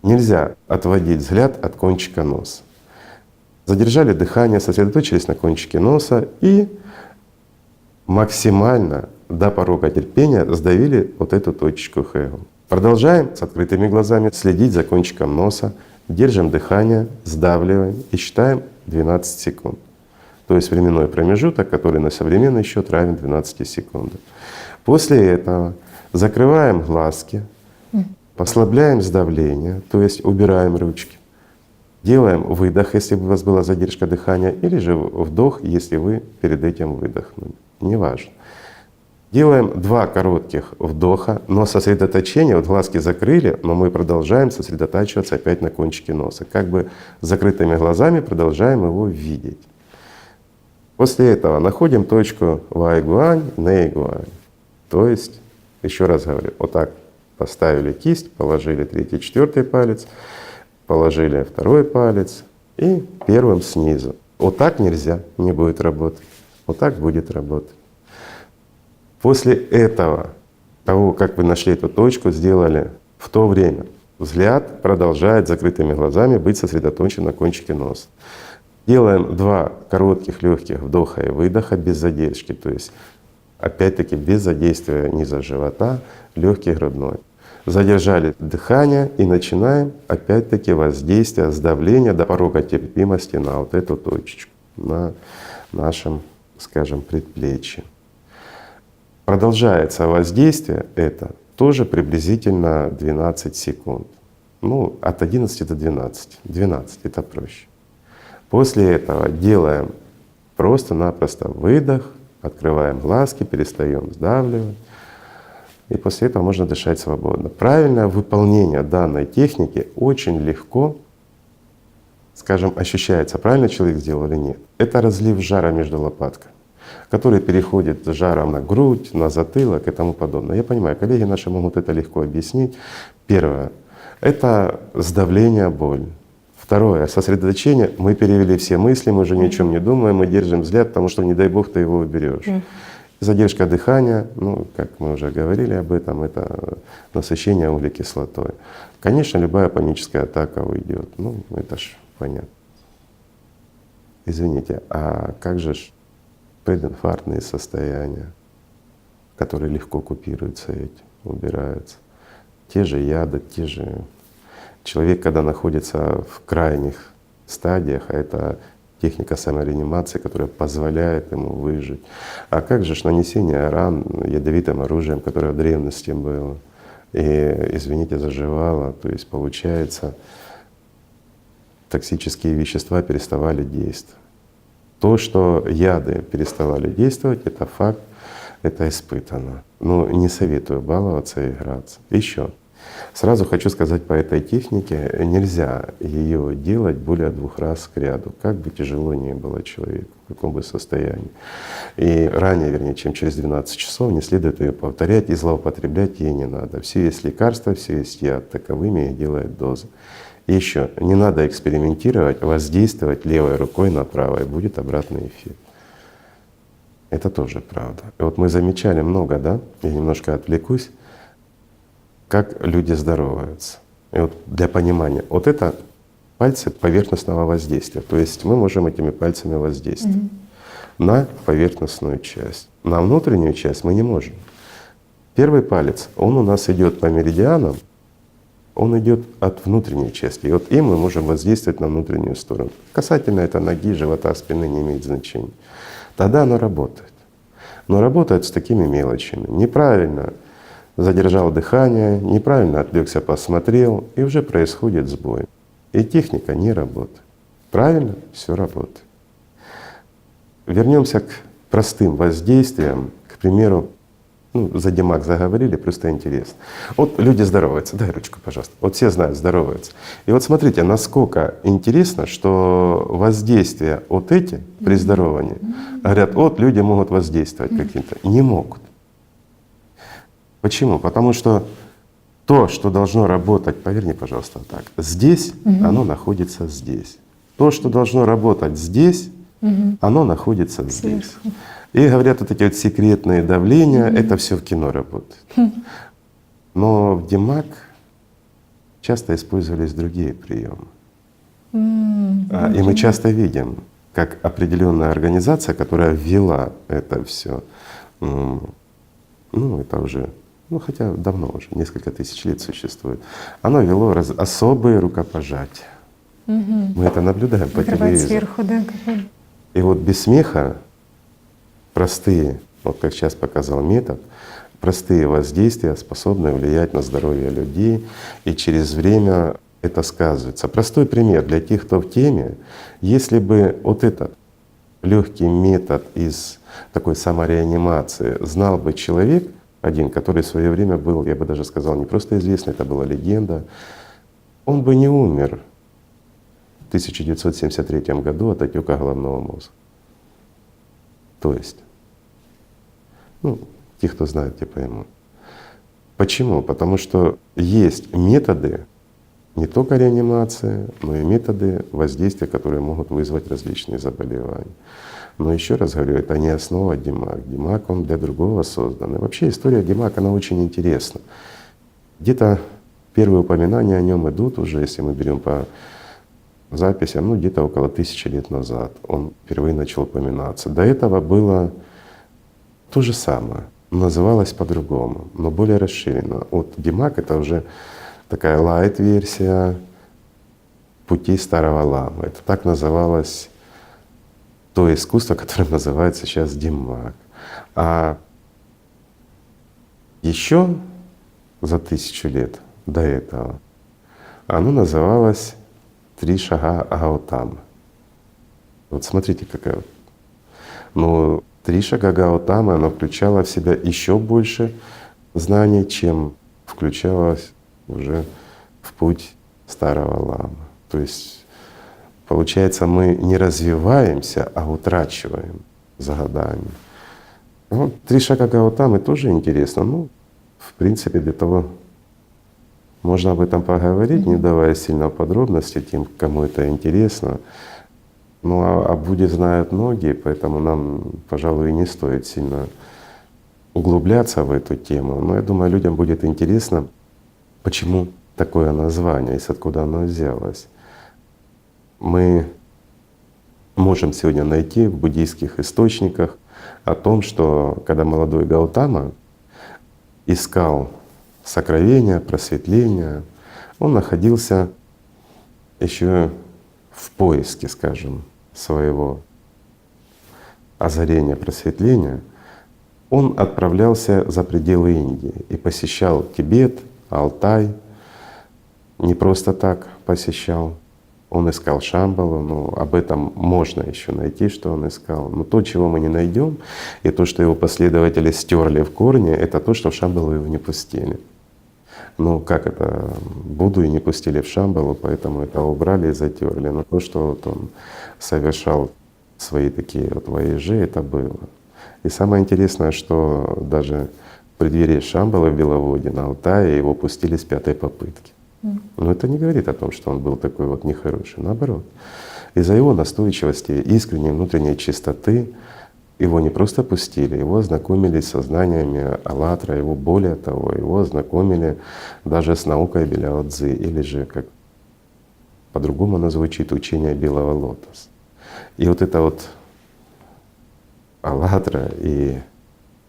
нельзя отводить взгляд от кончика носа. Задержали дыхание, сосредоточились на кончике носа и максимально до порога терпения сдавили вот эту точечку Хэгл. Продолжаем с открытыми глазами следить за кончиком носа, держим дыхание, сдавливаем и считаем 12 секунд. То есть временной промежуток, который на современный счет равен 12 секундам. После этого закрываем глазки, послабляем сдавление, то есть убираем ручки. Делаем выдох, если у вас была задержка дыхания, или же вдох, если вы перед этим выдохнули. Неважно. Делаем 2 коротких вдоха, но сосредоточение, вот глазки закрыли, но мы продолжаем сосредотачиваться опять на кончике носа. Как бы с закрытыми глазами продолжаем его видеть. После этого находим точку Вай-Гуань, Нэй-Гуань. То есть, еще раз говорю, вот так поставили кисть, положили 3-й, 4-й палец, положили 2-й палец и первым снизу. Вот так нельзя, не будет работать. Вот так будет работать. После этого, того, как вы нашли эту точку, сделали в то время, взгляд продолжает закрытыми глазами быть сосредоточен на кончике носа. Делаем 2 коротких легких вдоха и выдоха без задержки, то есть опять-таки без задействия низа живота, легкий грудной. Задержали дыхание и начинаем опять-таки воздействие, сдавление до порога терпимости на вот эту точечку, на нашем, скажем, предплечье. Продолжается воздействие это тоже приблизительно 12 секунд. Ну, от 11 до 12. 12 — это проще. После этого делаем просто-напросто выдох, открываем глазки, перестаем сдавливать. И после этого можно дышать свободно. Правильное выполнение данной техники очень легко, скажем, ощущается, правильно человек сделал или нет. Это разлив жара между лопатками, который переходит с жаром на грудь, на затылок и тому подобное. Я понимаю, коллеги наши могут это легко объяснить. Первое — это сдавление, боль. Второе — сосредоточение. Мы перевели все мысли, мы уже ни о чем не думаем, мы держим взгляд, потому что, не дай Бог, ты его уберешь. Задержка дыхания, ну, как мы уже говорили об этом, это насыщение углекислотой. Конечно, любая паническая атака уйдет. Ну, это ж понятно. Извините, а как же ж прединфарктные состояния, которые легко купируются этим, убираются? Те же яды, те же… Человек, когда находится в крайних стадиях, а это техника самореанимации, которая позволяет ему выжить. А как же ж нанесение ран ядовитым оружием, которое в древности было, и, извините, заживало, то есть получается, токсические вещества переставали действовать. То, что яды переставали действовать, это факт, это испытано. Но не советую баловаться и играться. Еще. Сразу хочу сказать по этой технике, нельзя ее делать более 2 раз к ряду, как бы тяжело ни было человеку, в каком бы состоянии. И ранее, вернее, чем через 12 часов не следует ее повторять, и злоупотреблять ей не надо. Все есть лекарства, все есть яд, таковыми их делает доза. И еще, не надо экспериментировать, воздействовать левой рукой на правой, будет обратный эффект. Это тоже правда. И вот мы замечали много, да, я немножко отвлекусь, как люди здороваются. И вот для понимания, вот это пальцы поверхностного воздействия. То есть мы можем этими пальцами воздействовать на поверхностную часть. На внутреннюю часть мы не можем. Первый палец, он у нас идет по меридианам, он идет от внутренней части. И вот им мы можем воздействовать на внутреннюю сторону. Касательно это ноги, живота, спины не имеет значения. Тогда оно работает. Но работает с такими мелочами. Неправильно задержал дыхание, неправильно отвлекся, посмотрел, и уже происходит сбой. И техника не работает. Правильно? Все работает. Вернемся к простым воздействиям. К примеру, за Димак заговорили, просто интересно. Вот люди здороваются, дай ручку, пожалуйста. Вот все знают, здороваются. И вот смотрите, насколько интересно, что воздействия вот эти при здоровании, говорят, вот люди могут воздействовать каким-то. Не могут. Почему? Потому что то, что должно работать, поверни, пожалуйста, так, здесь, оно находится здесь. То, что должно работать здесь, оно находится здесь. И говорят, вот эти вот секретные давления, это все в кино работает. Но в Димак часто использовались другие приемы. И мы часто видим, как определенная организация, которая ввела это все, ну это уже, ну хотя давно уже, несколько тысяч лет существует, оно вело особые рукопожатия. Мы это наблюдаем по Закрывать телевизору. сверху, да, какой. И вот без смеха простые, вот как сейчас показал метод, простые воздействия способны влиять на здоровье людей, и через время это сказывается. Простой пример для тех, кто в теме. Если бы вот этот легкий метод из такой самореанимации знал бы человек один, который в свое время был, я бы даже сказал, не просто известный, это была легенда, он бы не умер в 1973 году от отека головного мозга. То есть, ну, те, кто знает, те поймут. Почему? Потому что есть методы не только реанимации, но и методы воздействия, которые могут вызвать различные заболевания. Но еще раз говорю, это не основа ДИМАК. ДИМАК, он для другого создан. И вообще история ДИМАК, она очень интересна. Где-то первые упоминания о нем идут уже, если мы берем по записям, ну где-то около 1000 лет назад он впервые начал упоминаться. До этого было то же самое, называлось по-другому, но более расширенно. Вот ДИМАК — это уже такая лайт-версия путей старого ламы. Это так называлось то искусство, которое называется сейчас ДИМАК. А еще за 1000 лет до этого оно называлось «Три шага Гаутамы». Вот смотрите, какая вот. Но 3 шага Гаутамы, оно включало в себя еще больше знаний, чем включалось уже в путь старого ламы. То есть получается, мы не развиваемся, а утрачиваем за годами. Вот 3 шага Гаутамы тоже интересно. Ну, в принципе, для того можно об этом поговорить, не давая сильно подробностей тем, кому это интересно. Ну а будет знают многие, поэтому нам, пожалуй, и не стоит сильно углубляться в эту тему. Но я думаю, людям будет интересно, почему такое название, из откуда оно взялось. Мы можем сегодня найти в буддийских источниках о том, что когда молодой Гаутама искал сокровения, просветления, он находился еще в поиске, скажем, своего озарения, просветления. Он отправлялся за пределы Индии и посещал Тибет, Алтай. Не просто так посещал. Он искал Шамбалу, но об этом можно еще найти, что он искал. Но то, чего мы не найдем, и то, что его последователи стерли в корне, это то, что в Шамбалу его не пустили. Ну как это? Будду и не пустили в Шамбалу, поэтому это убрали и затерли. Но то, что вот он совершал свои такие вот вояжи, это было. И самое интересное, что даже в преддверии Шамбалы в Беловоде, на Алтае, его пустили с 5-й попытки. Но это не говорит о том, что он был такой вот нехороший. Наоборот, из-за его настойчивости, искренней внутренней чистоты его не просто пустили, его ознакомили со знаниями Аллатра, его более того, его ознакомили даже с наукой Беляо Цзы, или же, как по-другому оно звучит, учение Белого Лотоса. И вот это вот Аллатра и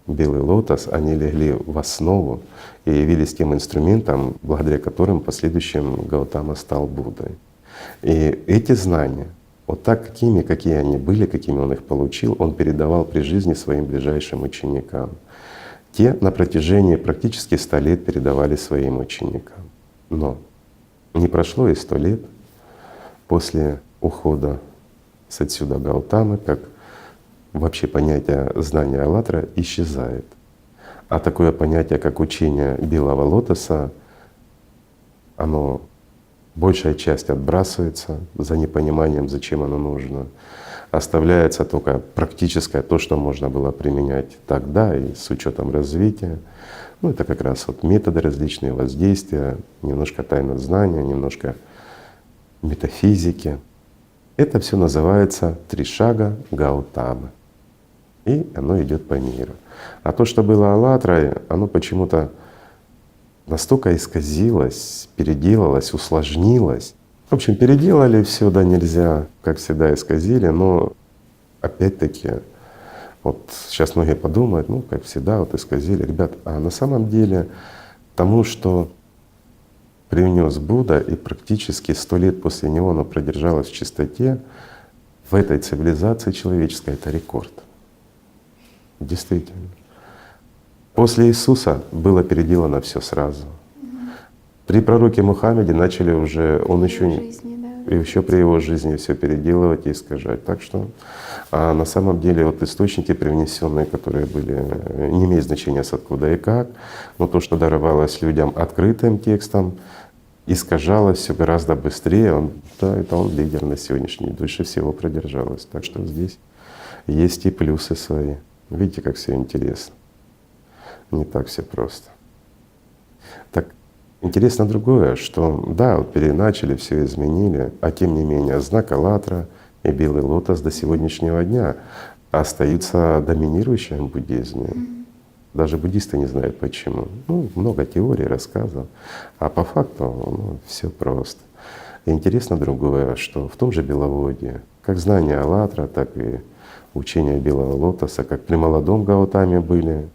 Белый Лотос, они легли в основу и явились тем инструментом, благодаря которым в последующем Гаутама стал Буддой. И эти знания, вот так, какие они были, какими он их получил, он передавал при жизни своим ближайшим ученикам. Те на протяжении практически 100 лет передавали своим ученикам. Но не прошло и 100 лет после ухода с отсюда Гаутамы, как вообще понятие знания Аллатра исчезает. А такое понятие, как учение Белого Лотоса, оно большая часть отбрасывается за непониманием, зачем оно нужно. Оставляется только практическое, то, что можно было применять тогда и с учетом развития. Ну это как раз вот методы различные, воздействия, немножко тайны знания, немножко метафизики. Это все называется 3 шага Гаутамы. И оно идет по миру. А то, что было Аллатрой, оно почему-то настолько исказилось, переделалось, усложнилось, В общем, переделали все, да, нельзя, как всегда, исказили, но опять-таки, вот сейчас многие подумают, ну, как всегда, вот исказили. Ребят, а на самом деле тому, что привнес Будда, и практически 100 лет после него оно продержалось в чистоте, в этой цивилизации человеческой это рекорд. Действительно. После Иисуса было переделано все сразу. При пророке Мухаммеде начали уже, он еще Жизни, да. и еще при его жизни все переделывать и искажать. Так что на самом деле вот источники привнесенные, которые были, не имеет значения с откуда и как, но то, что даровалось людям открытым текстом, искажалось все гораздо быстрее. Да, это он лидер на сегодняшний день, дольше всего продержалось. Так что здесь есть и плюсы свои. Видите, как все интересно. Не так все просто. Так интересно другое, что да, вот переначали, все изменили, а тем не менее знак АЛЛАТРА и белый лотос до сегодняшнего дня остаются доминирующим в буддизме. Даже буддисты не знают почему. Ну, много теорий, рассказов, а по факту все просто. И интересно другое, что в том же Беловодье, как знания АЛЛАТРА, так и учения белого лотоса, как при молодом Гаутаме были,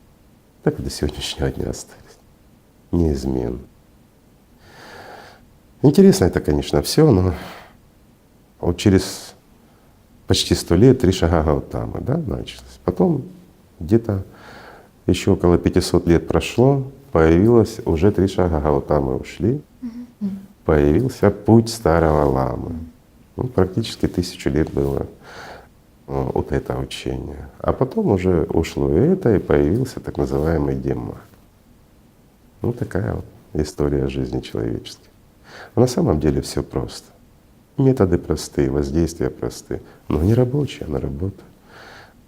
так и до сегодняшнего дня остались. Неизменно. Интересно это, конечно, все, но вот через почти 100 лет 3 шага Гаутамы, да, началось. Потом где-то еще около 500 лет прошло, появилось уже 3 шага Гаутамы ушли, появился путь старого ламы. Ну, практически 1000 лет было вот это учение. А потом уже ушло и это, и появился так называемый Демма. Ну такая вот история жизни человеческой. Но на самом деле все просто. Методы простые, воздействия простые, но не рабочие, а на работу.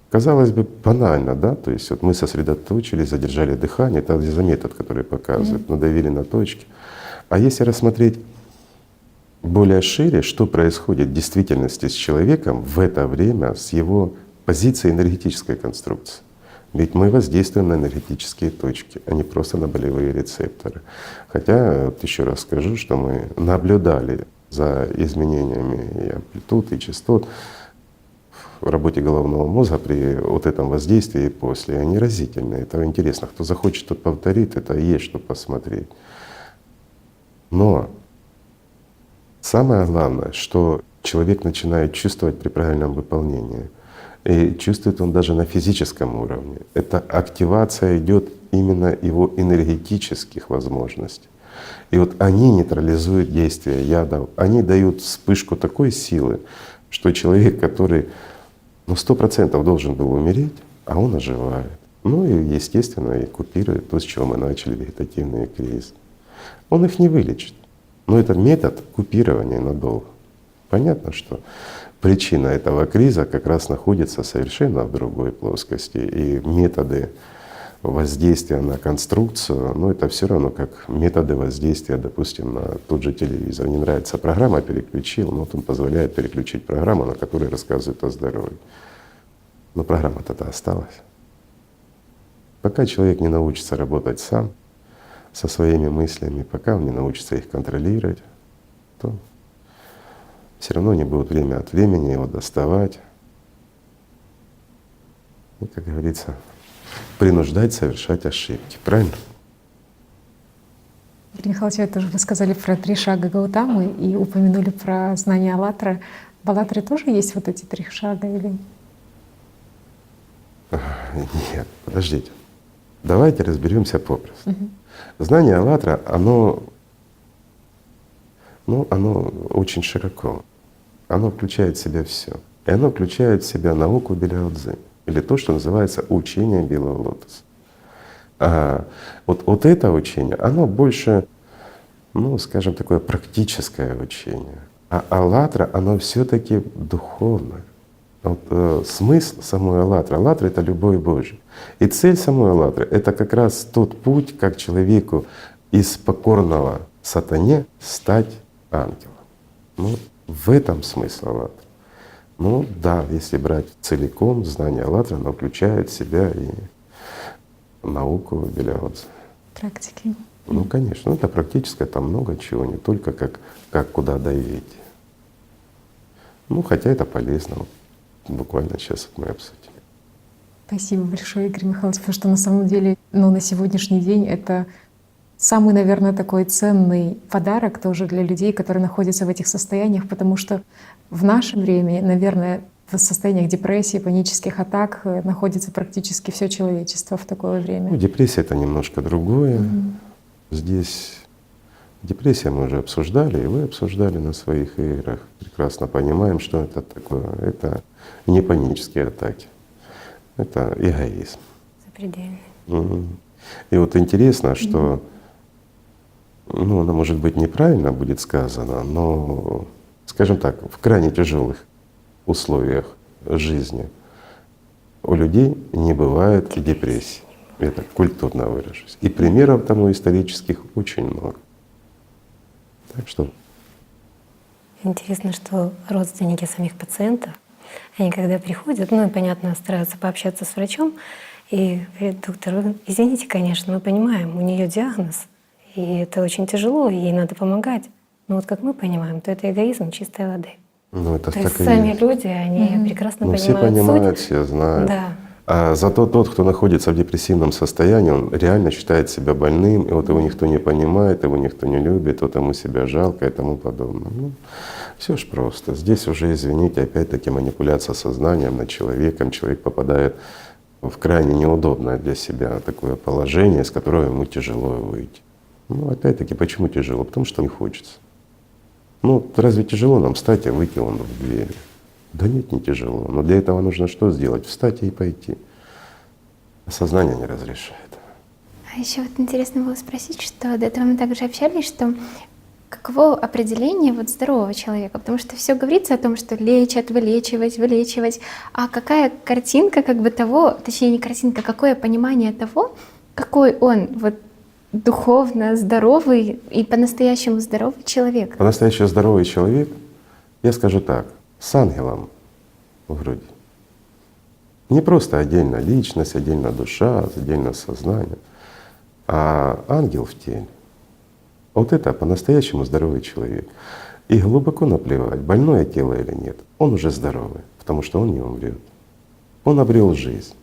Казалось бы, банально, да? То есть вот мы сосредоточились, задержали дыхание, это за метод, который показывает, надавили на точки. А если рассмотреть более шире, что происходит в действительности с человеком в это время, с его позиции энергетической конструкции. Ведь мы воздействуем на энергетические точки, а не просто на болевые рецепторы. Хотя, вот еще раз скажу, что мы наблюдали за изменениями и амплитуд, и частот в работе головного мозга при вот этом воздействии и после. Они разительные, это интересно. Кто захочет, тот повторит, это и есть что посмотреть. Но самое главное, что человек начинает чувствовать при правильном выполнении. И чувствует он даже на физическом уровне. Эта активация идет именно его энергетических возможностей. И вот они нейтрализуют действие ядов, они дают вспышку такой силы, что человек, который 100% должен был умереть, а он оживает. Ну и естественно и купирует то, с чего мы начали, вегетативные кризисы. Он их не вылечит. Но это метод купирования надолго. Понятно, что причина этого криза как раз находится совершенно в другой плоскости. И методы воздействия на конструкцию, ну это все равно как методы воздействия, допустим, на тот же телевизор. Не нравится программа, переключил, но вот он позволяет переключить программу, на которой рассказывает о здоровье. Но программа-то осталась. Пока человек не научится работать сам, со своими мыслями, пока он не научится их контролировать, то все равно не будет время от времени его доставать и, как говорится, принуждать совершать ошибки. Правильно? Игорь Михайлович, тоже вы сказали про 3 шага Гаутамы и упомянули про знание АЛЛАТРА. В АЛЛАТРе тоже есть вот эти 3 шага или? Нет, подождите. Давайте разберемся попросту. Знание АЛЛАТРА, оно очень широко. Оно включает в себя все. И оно включает в себя науку Беляо Цзы, или то, что называется учение белого лотоса. А вот это учение, оно больше, скажем, такое практическое учение. А АЛЛАТРА, оно все-таки духовное. Вот, смысл самой АЛЛАТРА — АЛЛАТРА — это любовь Божья. И цель самой АЛЛАТРы — это как раз тот путь, как человеку из покорного сатане стать ангелом. В этом смысл АЛЛАТРы. Да, если брать целиком, знание АЛЛАТРы, оно включает в себя и науку Беляо Цзы. Практики. Ну, конечно, это практически там много чего, не только как куда давить. Ну, хотя это полезно. Вот буквально сейчас мы обсудим. Спасибо большое, Игорь Михайлович, потому что на самом деле, ну, на сегодняшний день это самый, наверное, такой ценный подарок тоже для людей, которые находятся в этих состояниях, потому что в наше время, наверное, в состояниях депрессии, панических атак находится практически все человечество в такое Ну, время. депрессия — это немножко другое. Здесь депрессия мы уже обсуждали, и вы обсуждали на своих играх. Прекрасно понимаем, что это такое. Это не панические атаки, это эгоизм. Запредельный. Мгм. И вот интересно, что, ну, оно может быть неправильно будет сказано, но, скажем так, в крайне тяжелых условиях жизни у людей не бывает депрессии. Я так культурно выражусь. И примеров тому исторических очень много. Так что Интересно, что родственники самих пациентов, они когда приходят, ну и понятно, стараются пообщаться с врачом, и говорят: доктор, вы извините, конечно, мы понимаем, у нее диагноз, и это очень тяжело, и ей надо помогать. Но вот как мы понимаем, то это эгоизм чистой воды. ну, это То есть так и сами есть. люди, они прекрасно Ну, все понимают понимают, суть. все знают. Да. А зато тот, кто находится в депрессивном состоянии, он реально считает себя больным, и вот его никто не понимает, его никто не любит, вот ему себя жалко и тому подобное. Ну, все ж просто. Здесь уже, извините, опять-таки манипуляция сознанием над человеком. Человек попадает в крайне неудобное для себя такое положение, из которого ему тяжело выйти. Ну, опять-таки, почему тяжело? Потому что не хочется. Ну, разве тяжело нам встать и выйти вон в дверь? Да нет, не тяжело. Но для этого нужно что сделать? Встать и пойти. А сознание не разрешает. А еще вот интересно было спросить, что до этого мы также общались, что каково определение вот здорового человека? Потому что все говорится о том, что лечат, вылечивать. А какая картинка как бы того, точнее не картинка, какое понимание того, какой он вот духовно здоровый и по-настоящему здоровый человек? По-настоящему здоровый человек, я скажу так, с ангелом в груди. Не просто отдельно личность, отдельно душа, отдельно сознание, а ангел в теле. Вот это по-настоящему здоровый человек. И глубоко наплевать, больное тело или нет, он уже здоровый, потому что он не умрет. Он обрел жизнь.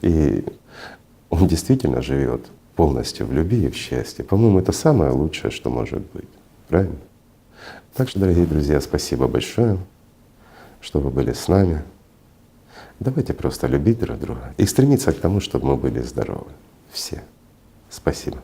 И он действительно живет полностью в любви и в счастье. По-моему, это самое лучшее, что может быть. Правильно? Так что, дорогие друзья, спасибо большое, что вы были с нами. Давайте просто любить друг друга и стремиться к тому, чтобы мы были здоровы. Все. Спасибо.